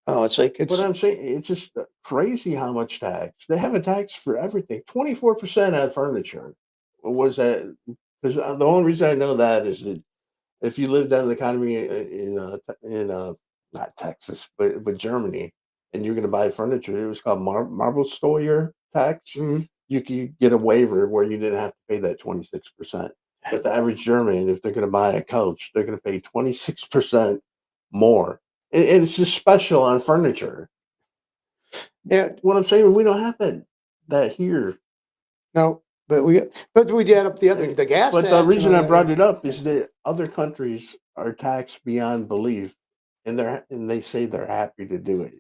Oh, it's like But it's I'm saying it's just crazy how much tax. They have a tax for everything. 24% on furniture. What was that? Because the only reason I know that is that if you lived down in the economy in not Texas, but Germany, and you're going to buy furniture, it was called marble store tax. mhm. You could get a waiver where you didn't have to pay that 26%. But the average German, if they're going to buy a couch, they're going to pay 26% more. And it's just special on furniture. Yeah, What I'm saying, we don't have that here. no, but we add up the gas But the tax and all reason I that. brought it up is that other countries are taxed beyond belief, and they say they're happy to do it.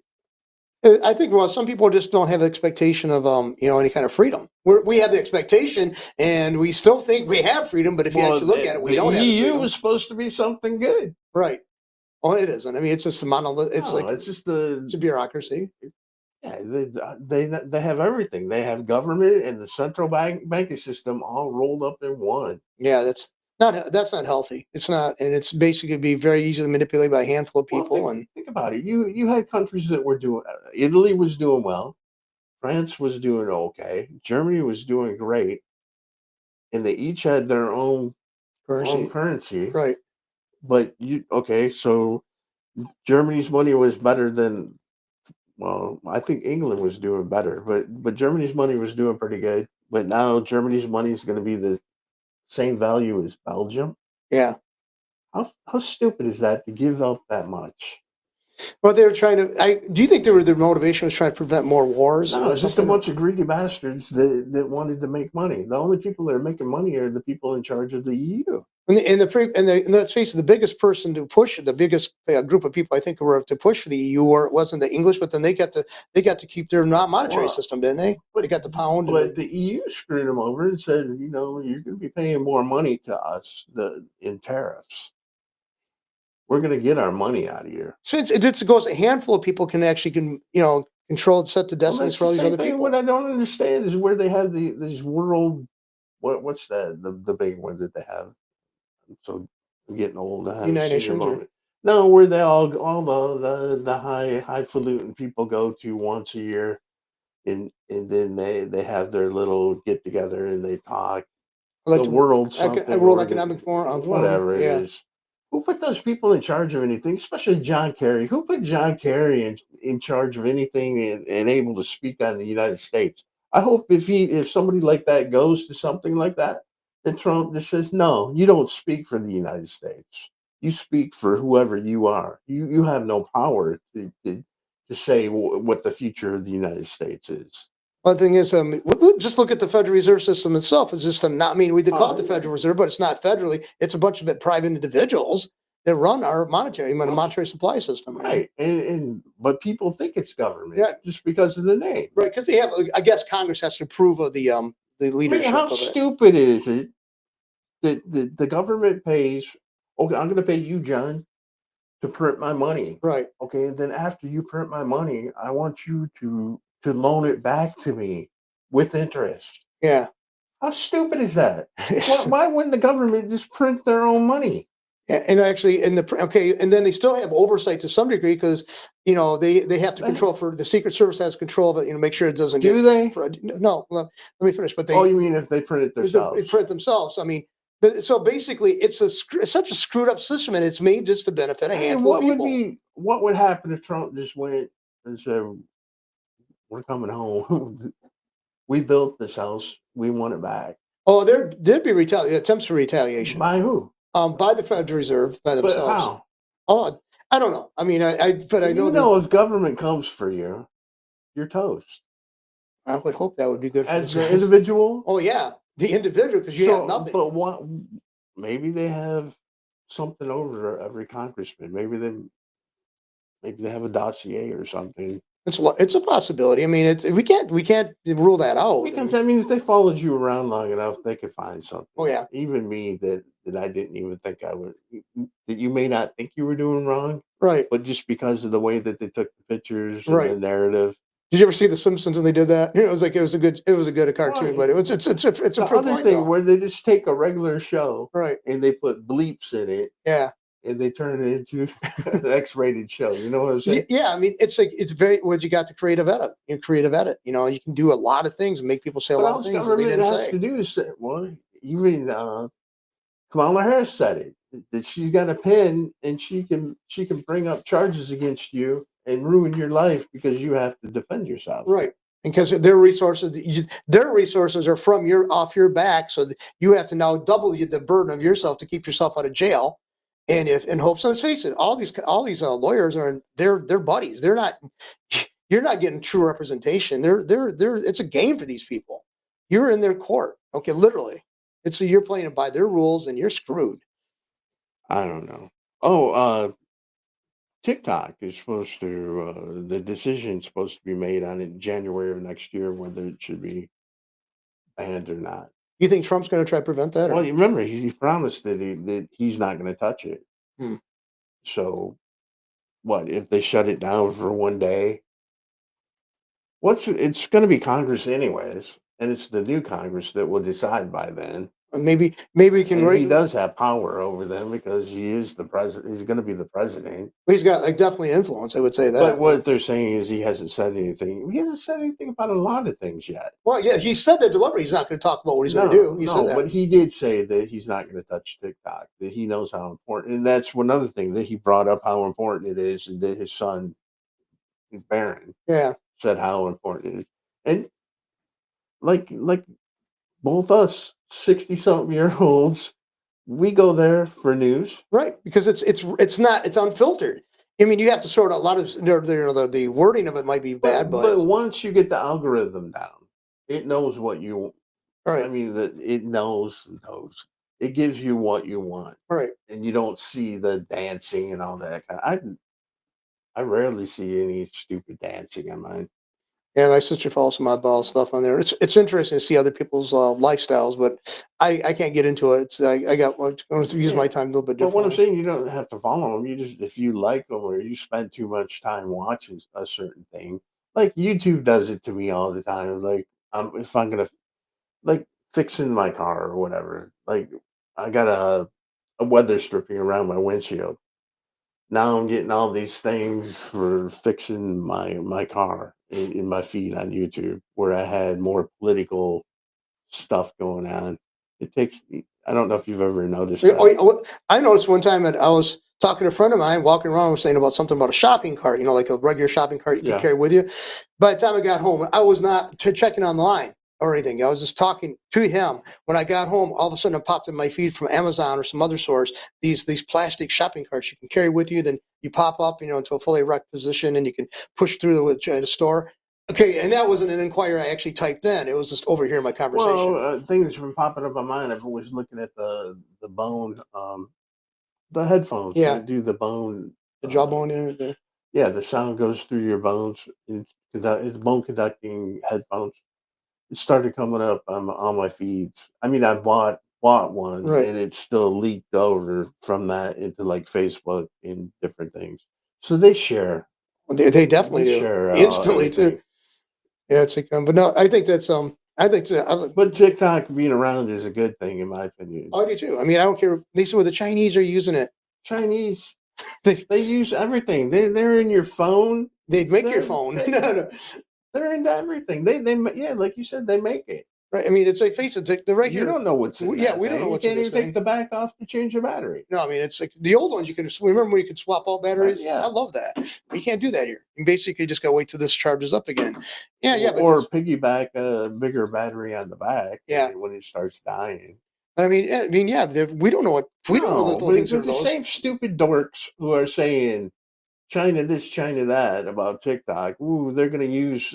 I think well, some people just don't have expectation of any kind of freedom. We have the expectation, and we still think we have freedom, but if you actually look at it, we the don't have the EU freedom. was supposed to be something good. Right. Well, it isn't. I mean, it's just a monolith. It's No, like it's just it's a bureaucracy. yeah, they have everything. They have government and the central banking system all rolled up in one. Yeah, that's not healthy. It's not, and it's basically be very easily manipulated by a handful of Well, people. And think about it. You had countries that were doing. Italy was doing well. France was doing okay. Germany was doing great, and they each had their own currency, currency. right? But so Germany's money was better than. Well, I think England was doing better, but Germany's money was doing pretty good. But now Germany's money is going to be the same value as Belgium. Yeah. How stupid is that to give up that much? Well, they were trying to. Do you think their motivation was trying to prevent more wars? No, Or it's just a something? bunch of greedy bastards that wanted to make money. The only people that are making money are the people in charge of the EU. And let's face it, the biggest person to push the biggest group of people I think who were to push for the EU, or it wasn't the English, but then they got to keep their monetary Well, system, didn't they? They got the pound. But the EU screwed them over and said, you're going to be paying more money to us in tariffs. We're going to get our money out of here. So it goes a handful of people can control and set the destinies for all these other people. What I don't understand is where they have these world. What's the big one that they have? So I'm getting old. I haven't United seen them Nations. on it. No, where they all the highfalutin people go to once a year, and then they have their little get together and they talk. The world something, World Economic Forum, whatever it yeah. is. Who put those people in charge of anything? Especially John Kerry. Who put John Kerry in charge of anything and able to speak on the United States? I hope if somebody like that goes to something like that, then Trump just says, "No, you don't speak for the United States. You speak for whoever you are. You have no power to say what the future of the United States is." Well, the thing is, just look at the Federal Reserve System itself. It's just not. I mean, we call it the Federal Reserve, but it's not federally. It's a bunch of private individuals that run our monetary supply system. Right, but people think it's government, Yeah, just because of the name, right? Because they have, I guess, Congress has to approve of the leadership. How of it. stupid is it that the government pays? Okay, I'm going to pay you, John, to print my money. Right. Okay, and then after you print my money, I want you to loan it back to me with interest. Yeah. How stupid is that? Why wouldn't the government just print their own money? And actually, and then they still have oversight to some degree because they have to control for the Secret Service has control of it. Make sure it doesn't. Do they? No, let me finish. But you mean if they print it themselves? They print themselves. I mean, But so basically, it's such a screwed up system, and it's made just to benefit a I mean, handful of people. what would happen if Trump just went and said, "We're coming home. We built this house. We want it back." Oh, there'd be attempts for retaliation By who? by the Federal Reserve, by But themselves. how? Oh, I don't know. I mean, but I know You that know, if government comes for you, you're toast. I would hope that would be good for As those the guys. individual, Oh yeah, the individual, because you have so, nothing. but what? Maybe they have something over every congressman. Maybe they have a dossier or something. It's a possibility. I mean, we can't rule that out. I Because mean, I mean, if they followed you around long enough, they could find oh something. yeah, Even me, that I didn't even think I would. That you may not think you were doing wrong, right, but just because of the way that they took the pictures and right. the narrative. Did you ever see The Simpsons when they did that? You know, it was a good cartoon, Well, but it's a the good other point thing though. where they just take a regular show Right. and they put bleeps in it Yeah. and they turn it into an X-rated show. You know what I'm saying? Yeah. I mean, it's like it's very what you got the creative edit. Creative edit. You can do a lot of things and make people say a But lot all of this things that they government didn't has say. to do is say, well, even Kamala Harris said it that she's got a pen and she can bring up charges against you and ruin your life because you have to defend yourself. Right. Because their resources are from off your back, so you have to now double the burden of yourself to keep yourself out of jail. And if in hopes, let's face it, all these lawyers they're buddies. They're not. You're not getting true representation. They're. It's a game for these people. You're in their court. Okay, literally. You're playing it by their rules, and you're screwed. I don't know. Oh, TikTok is supposed to the decision's supposed to be made on it January of next year whether it should be banned or not. You think Trump's going to try to prevent that, Well, or? you remember he promised that he's not going to touch it. Hmm. So what if they shut it down for one day? It's going to be Congress anyways, and it's the new Congress that will decide by then. Maybe we can And he write. does have power over them because he is the president. He's going to be the president. He's got like definitely influence. I would say But that. what they're saying is he hasn't said anything. He hasn't said anything about a lot of things yet. Well, yeah, he said that deliberately. He's not going to talk about what he's going to No, do. He said no, that. but he did say that he's not going to touch TikTok. That he knows how important, and that's one other thing that he brought up how important it is, and that his son Barron Yeah, said how important it is, and like both us 60-something-year-olds, we go there for news. right. Because it's unfiltered. I mean, you have to sort out a lot of the wording of it might be bad, But but once you get the algorithm down, it knows what you. all I right, mean that it knows. It gives you what you want, all right. and you don't see the dancing and all that. I rarely see any stupid dancing on mine. Yeah, my sister follows some oddball stuff on there. It's interesting to see other people's lifestyles, but I can't get into it. I want to use Yeah, my time a little bit but what I'm differently. saying, you don't have to follow them. You just if you like them or you spend too much time watching a certain thing, like YouTube does it to me all the time. Like if I'm gonna like fixing my car or whatever, like I got a weather stripping around my windshield. Now I'm getting all these things for fixing my car in my feed on YouTube where I had more political stuff going on. It takes I don't know if you've ever noticed Yeah, that. I noticed one time that I was talking to a friend of mine walking around, was saying about something about a shopping cart, like a regular shopping cart you could Yeah. carry with you. By the time I got home, I was not checking online or anything. I was just talking to him. When I got home, all of a sudden it popped in my feed from Amazon or some other source. These plastic shopping carts you can carry with you. Then you pop up, into a fully erect position, and you can push through the store. Okay, and that wasn't an inquiry I actually typed in. It was just overhearing my Well, conversation. thing that's been popping up on mine, I've always looking at the bone, the headphones Yeah, that do the bone. the jawbone in there. Yeah, the sound goes through your bones. It's bone conducting headphones. It started coming up on my feeds. I mean, I bought one, Right. and it still leaked over from that into like Facebook and different things. So they share. They They definitely do share instantly too. everything. Yeah, it's like, but no, I think that's I think But TikTok being around is a good thing, in my opinion. I do too. I mean, I don't care. They say, well, the Chinese are using it. Chinese, They they use everything. They're in your phone. they make your They're phone. they, No, no. they're into everything. Yeah, like you said, they make it. Right. I mean, it's like face it, they're right You here. don't know what's in Yeah, that we don't know thing. You what's in can't this even take thing. the back off to change the battery. No, I mean, it's like the old ones you can remember when you could swap out batteries? I Yeah. love that. You can't do that here. You basically just gotta wait till this charges up again. Yeah, yeah, but Or there's piggyback a bigger battery on the back yeah. when it starts dying. But I mean, yeah, we don't know the No, little but things they're are the those. same stupid dorks who are saying China this, China that about TikTok. Ooh, they're gonna use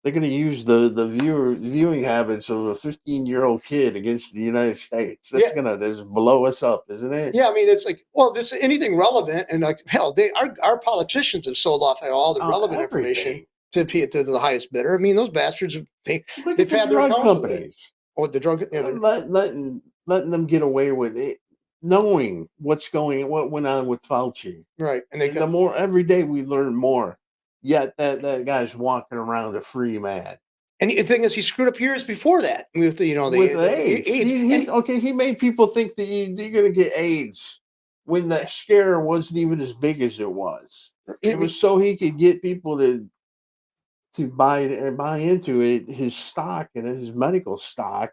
the viewing habits of a 15-year-old kid against the United States. That's Yeah, gonna just blow us up, isn't it? yeah. I mean, it's like, well, this anything relevant, and like hell, our politicians have sold off all the relevant information Everything. to the highest bidder. I mean, those bastards Look at they've the had their drug accounts with it. companies. Oh, the drug, yeah, Letting them get away with it, knowing what went on with Fauci. right, and they And the got. more every day we learn more. Yet that guy's walking around a free man. And the thing is, he screwed up years before that with With the AIDS. AIDS, and He made people think that you're gonna get AIDS when the scare wasn't even as big as it was. I It mean, was so he could get people to buy it and buy into it, his stock and his medical stock.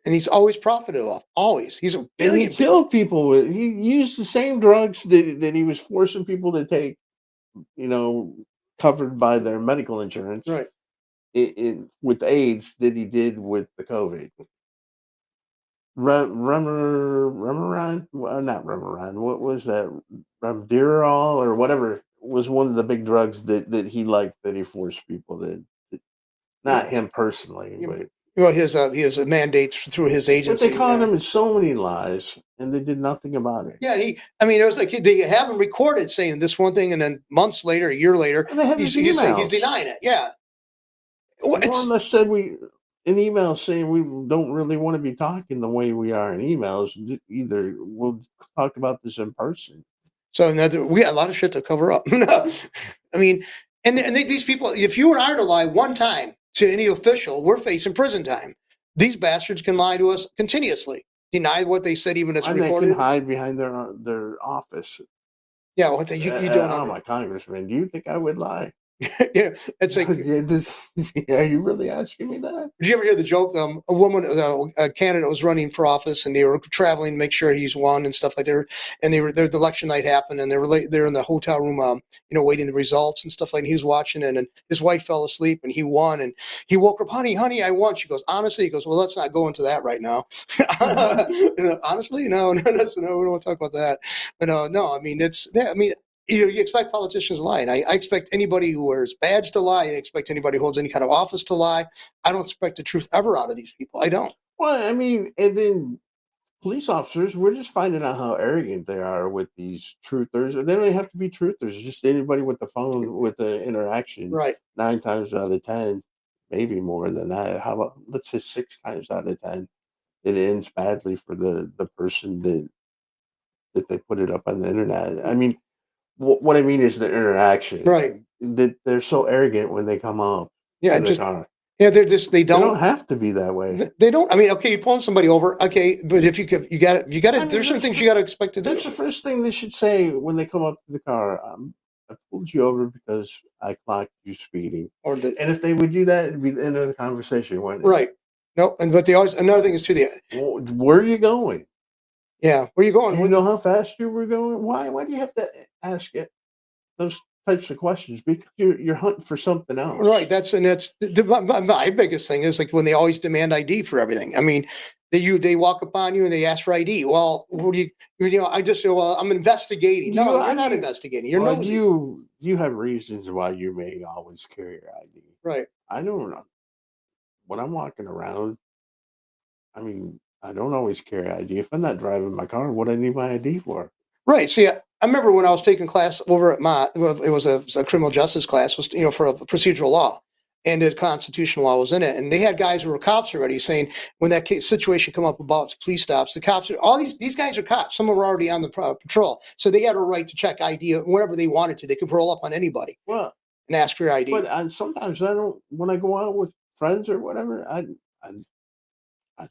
and he's always profited off. Always, he's a And he billion. killed people with he used the same drugs that he was forcing people to take, you know, covered by their medical insurance Right. with AIDS that he did with the COVID. Remeron? Well, not Remeron. What was that? Remdirol or whatever was one of the big drugs that he liked that he forced people not him personally, Yeah, but well, he has a mandate through his they agency. caught Yeah. him in so many lies and they did nothing about it. Yeah, I mean, it was like they have him recorded saying this one thing, and then months later, a year later, And they have his he's saying he's emails. denying it. Yeah, well, More or less said an email saying we don't really want to be talking the way we are in emails. Either we'll talk about this in person. so we got a lot of shit to cover up. No, I mean, these people, if you and I are to lie one time to any official, we're facing prison time. These bastards can lie to us continuously, deny what they said, even if it's And they can recorded. hide behind their office. Yeah, well, you don't Oh, under, my congressman, do you think I would lie? yeah, it's like Yeah, are you really asking me that? did you ever hear the joke? A woman, a candidate was running for office, and they were traveling to make sure he's won and stuff like that. And the election night happened, and they're in the hotel room, waiting the results and stuff like. And he was watching it, and his wife fell asleep, and he won, and he woke her up, honey, I won. She goes, honestly, he goes, well, let's not go into that right now. Honestly, no, we don't want to talk about that. But no, I mean, I mean. You expect politicians to lie, and I expect anybody who wears badge to lie. I expect anybody who holds any kind of office to lie. I don't expect the truth ever out of these people. I don't. Well, I mean, and then police officers, we're just finding out how arrogant they are with these truthers. They don't even have to be truthers, just anybody with the phone, with the interaction. Right. 9 times out of 10, maybe more than that. How about, let's say 6 times out of 10, it ends badly for the person that they put it up on the internet. I mean, what I mean is the interaction. Right. That they're so arrogant when they come up Yeah. to the car. Yeah. They They don't don't. have to be that way. They don't. I mean, okay, you're pulling somebody over. Okay, but if you could, you got to. I mean, There's some things you got to expect to do. That's the first thing they should say when they come up to the car. I pulled you over because I clocked you speeding. Or And if they would do that, it'd be the end of the conversation, wouldn't it? right. No, but they always another thing is too Well, where are you going? yeah. Where are you going? Do you know how fast you were going? Why do you have to ask it those types of questions? Because you're hunting for something else. Right. That's my biggest thing is like when they always demand ID for everything. I mean, they walk up on you and they ask for ID. Well, what do I just say, well, I'm investigating. No, you're not investigating. You're well, nosy. you have reasons why you may always carry your ID. Right. I don't know. When I'm walking around, I mean, I don't always carry ID. If I'm not driving my car, what do I need my ID for? Right. See, I remember when I was taking class over at Mott, it was a criminal justice class, was for a procedural law, and the constitutional law was in it. And they had guys who were cops already saying when that situation come up about police stops, the cops all these guys are cops. Some were already on the patrol, so they had a right to check ID whenever they wanted to. They could roll up on anybody Well, and ask for your ID. but sometimes I don't. When I go out with friends or whatever, I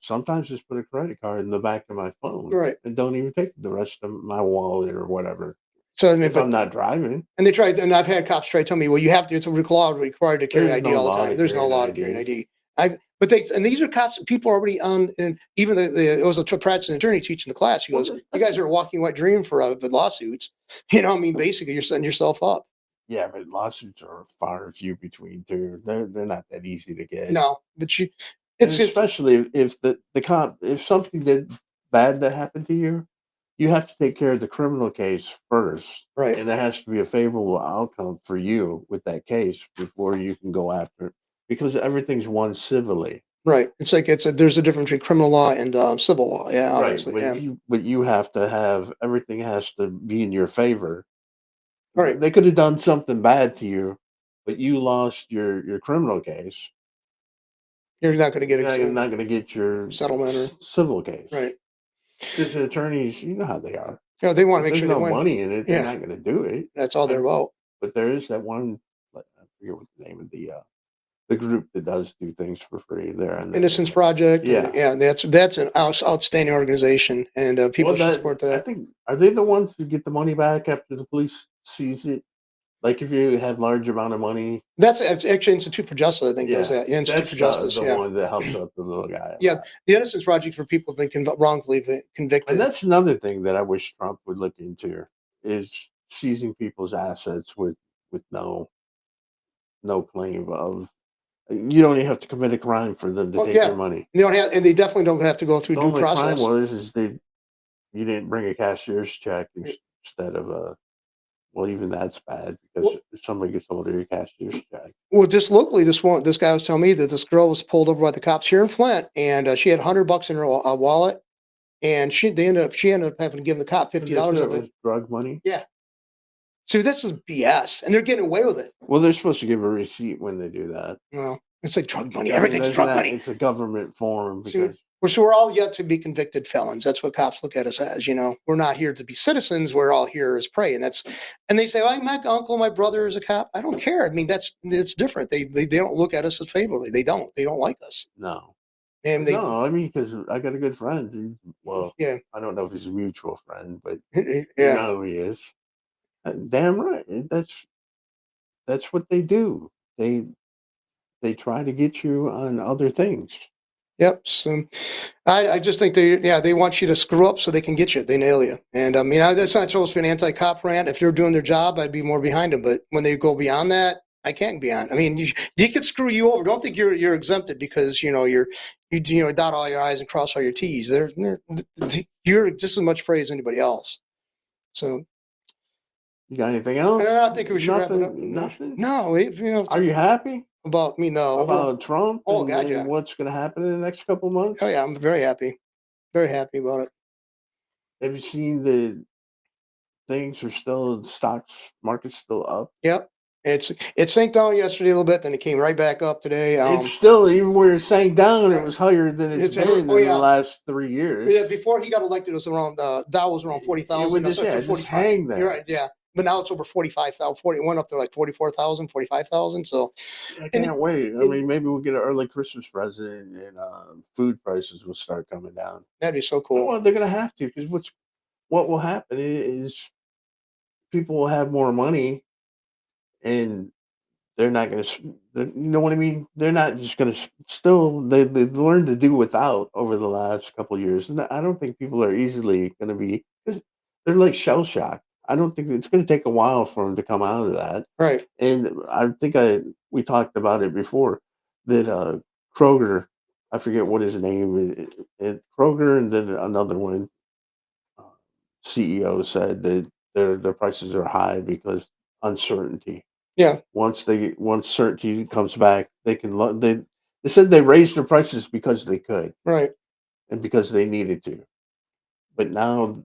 sometimes just put a credit card in the back of my phone, Right. and don't even take the rest of my wallet or whatever. So I mean, If I'm not driving, and they tried, and I've had cops try to tell me, well, you have to. It's a law required to carry There's ID no all the law time. to There's no carry an law to carry an ID. ID. But and these are cops, people already on, and even it was a practicing attorney teaching the class. He Well, goes, "You guys are a walking wet dream for the lawsuits." I mean, basically, you're setting yourself up. yeah, but lawsuits are far and few between too. They're not that easy to get. No, but And it's it, especially if the cop, if something did bad that happened to you have to take care of the criminal case first, right, and there has to be a favorable outcome for you with that case before you can go after it, because everything's won civilly. right. It's like there's a difference between criminal law and civil law. Yeah, Right, obviously, yeah, but you have to have everything has to be in your favor. right. They could have done something bad to you, but you lost your criminal case. You're not going to get You're a not going to get your settlement or civil case. right. Because the attorneys, you know how they are. They want to If make there's sure they no win. money in it, they're Yeah, not gonna do it. that's all they're And about. but there is that one, like, I forget what the name of the group that does do things for free there in the Innocence Project, and yeah. yeah, that's an outstanding organization, and Well, people should support I that. think are they the ones who get the money back after the police seize it? Like, if you have large amount of money, That's actually Institute for Justice, I think, does yeah, that. Yeah, Institute for that's Justice. the Yeah, one that helps out the little guy a yeah. lot. The Innocence Project for people who've been wrongfully And convicted. that's another thing that I wish Trump would look into is seizing people's assets with no claim of you don't even have to commit a crime for them to Well, take yeah, your money. they don't have, and they definitely don't have to go through The due only crime process. was is that you didn't bring a cashier's check instead of a well, even that's bad because Well, if somebody gets hold of your cashier's check. well, just locally, this guy was telling me that this girl was pulled over by the cops here in Flint, and she had $100 in her wallet, and she ended up having to give the cop And this $50 of it. was drug money. Yeah. See, this is BS, and they're getting away with it. Well, they're supposed to give a receipt when they do that. Well, it's like drug money. I mean, Everything's there's drug not. money. It's a government form See, because we're all yet to be convicted felons. That's what cops look at us as. We're not here to be citizens. We're all here as prey, and they say, "Oh, my uncle, my brother is a cop." I don't care. I mean, it's different. They don't look at us as favorably. They don't. They don't like us, no, and they no. I mean, because I got a good friend. Well, yeah I don't know if he's a mutual friend, but you yeah. know who he is. Damn right. That's what they do. They they try to get you on other things. Yep. So I just think they want you to screw up so they can get you. They nail you. And that's not supposed to be an anti-cop rant. If they're doing their job, I'd be more behind them. But when they go beyond that, I can't be on. I mean, you could screw you over. Don't think you're exempted because you dot all your I's and cross all your T's. You're just as much praise as anybody else. So You got anything else? I think we should wrap it up. Nothing. Nothing. No, Are you happy about me. No, about Trump oh God, and yeah. what's going to happen in the next couple of Oh months? yeah, I'm very happy about it. Have you seen the things are still stocks market's still up? Yep. It sank down yesterday a little bit, then it came right back up today. It's still even where it sank down. It Right. was higher than it's It's been in oh the yeah, last 3 years. yeah. Before he got elected, it was around Dow was around It 40,000. would Now just it's up to just 45. hang You're there. right, yeah. But now it's over 45,000. 40 it went up to like 44,000, 45,000. So, I and can't wait. I it, mean, maybe we'll get an early Christmas present and food prices will start coming down. that'd be so cool. Well, they're going to have to because what will happen is people will have more money and they're not going to, you know what I mean? They're not just going to still, they learned to do without over the last couple of years. And I don't think people are easily going to be, 'cause they're like shell shocked. I don't think it's going to take a while for them to come out of that. Right. And I think we talked about it before that Kroger, I forget what his name is, Kroger, and then another one uh, CEO said that their prices are high because uncertainty. Yeah. Once certainty comes back, they can they said they raised their prices because they could Right. and because they needed to. But now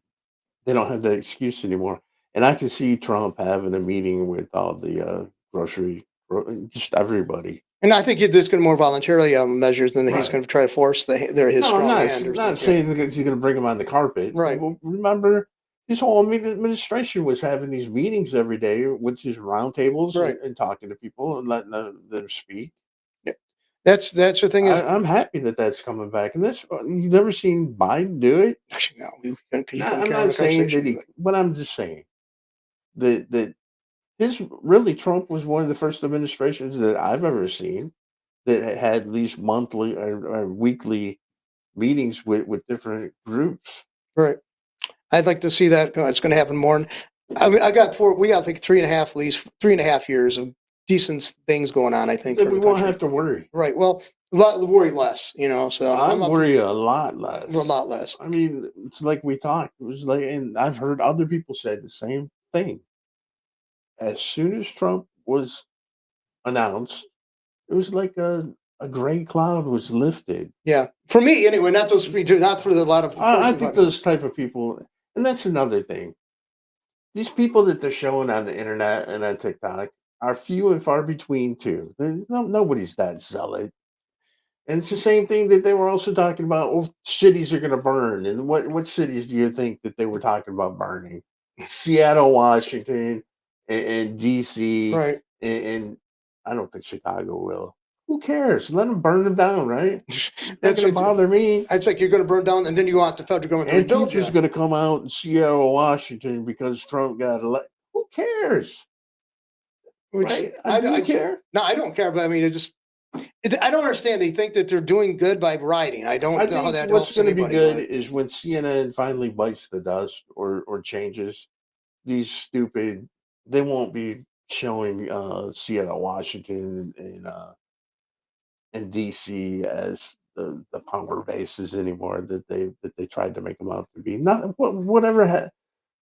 they don't have that excuse anymore. And I can see Trump having a meeting with all the just everybody. And I think there's going to more voluntarily measures than he's Right. going to try to force his No, I'm strong not hand or not something. Yeah. saying that he's going to bring them on the carpet. Right. Well, remember, his whole administration was having these meetings every day with his roundtables Right. and talking to people and letting them speak. Yeah. That's the thing is. I'm happy that that's coming back. And this, you've never seen Biden do it. Actually, no, you couldn't I'm carry on not the saying that conversation. but I'm just saying that his really Trump was one of the first administrations that I've ever seen that had these monthly or weekly meetings with different groups. Right. I'd like to see that. It's going to happen more. And I mean, I got four. We got like 3.5, at least 3.5 years of decent things going on. I think Then for we the won't country. have to worry. Right. Well, a lot worry less. So I I'm up worry a lot a less. lot less. I mean, it's like we talked. It was like, and I've heard other people say the same thing. As soon as Trump was announced, it was like a gray cloud was lifted. Yeah. For me, anyway. Not those people. Not for a lot of I persons think like me. those type of people, and that's another thing. These people that they're showing on the internet and on TikTok are few and far between too. Nobody's that zealot. And it's the same thing that they were also talking about. Oh, cities are going to burn, and what cities do you think that they were talking about burning? Seattle, Washington, and DC, Right. and I don't think Chicago will. Who cares? Let them burn them down, right? It's not That's going to it's. bother me. It's like you're going to burn down, and then you want the federal government to rebuild Antifa's you. going to come out in Seattle, Washington because Trump got elected. Who cares? Which Right? Do you care? no, I don't care. But I mean, I don't understand. They think that they're doing good by rioting. I I don't know how think that what's helps going to be anybody. good But is when CNN finally bites the dust or changes these stupid. They won't be showing Seattle, Washington, and DC as the power bases anymore that they tried to make them out to be. Not whatever.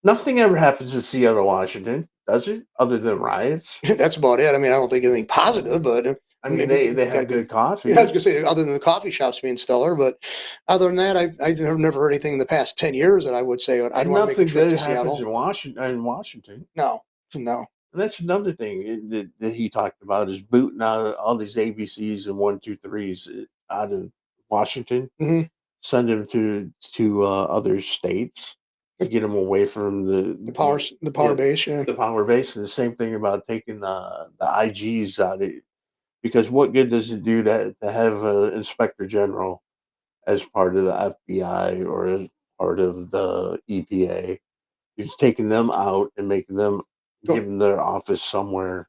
Nothing ever happens in Seattle, Washington, does it? Other than riots. that's about it. I mean, I don't think anything positive, but I mean, maybe they got a have good. good Yeah, I was coffee. gonna say other than the coffee shops being stellar, but other than that, I've never heard anything in the past 10 years that I would say I'd And want to make a nothing trip to good happens Seattle. in Washington. No, no. And that's another thing that he talked about is booting out all these ABCs and 1, 2, 3s out of Washington, Hmm. send them to other states to get them away from The power yeah, base. Yeah. the power base. And the same thing about taking the IGs out of, because what good does it do to have an inspector general as part of the FBI or as part of the EPA? You're just taking them out and making them, Go. giving their office somewhere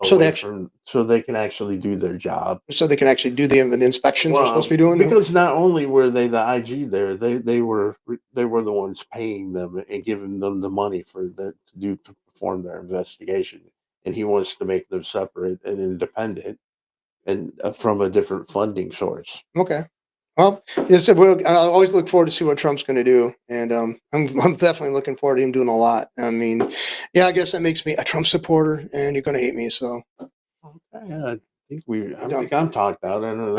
So they away actually, from, so they can actually do their job. so they can actually do the inspections they're supposed to Well, be doing. because not only were they the IG there, they were the ones paying them and giving them the money to perform their investigation, and he wants to make them separate and independent and from a different funding source. Okay. Well, yes, I always look forward to see what Trump's going to do, and I'm definitely looking forward to him doing a lot. I mean, yeah, I guess that makes me a Trump supporter, and you're going to hate me. So, Okay, I think I don't um, think I'm talked out. I don't know.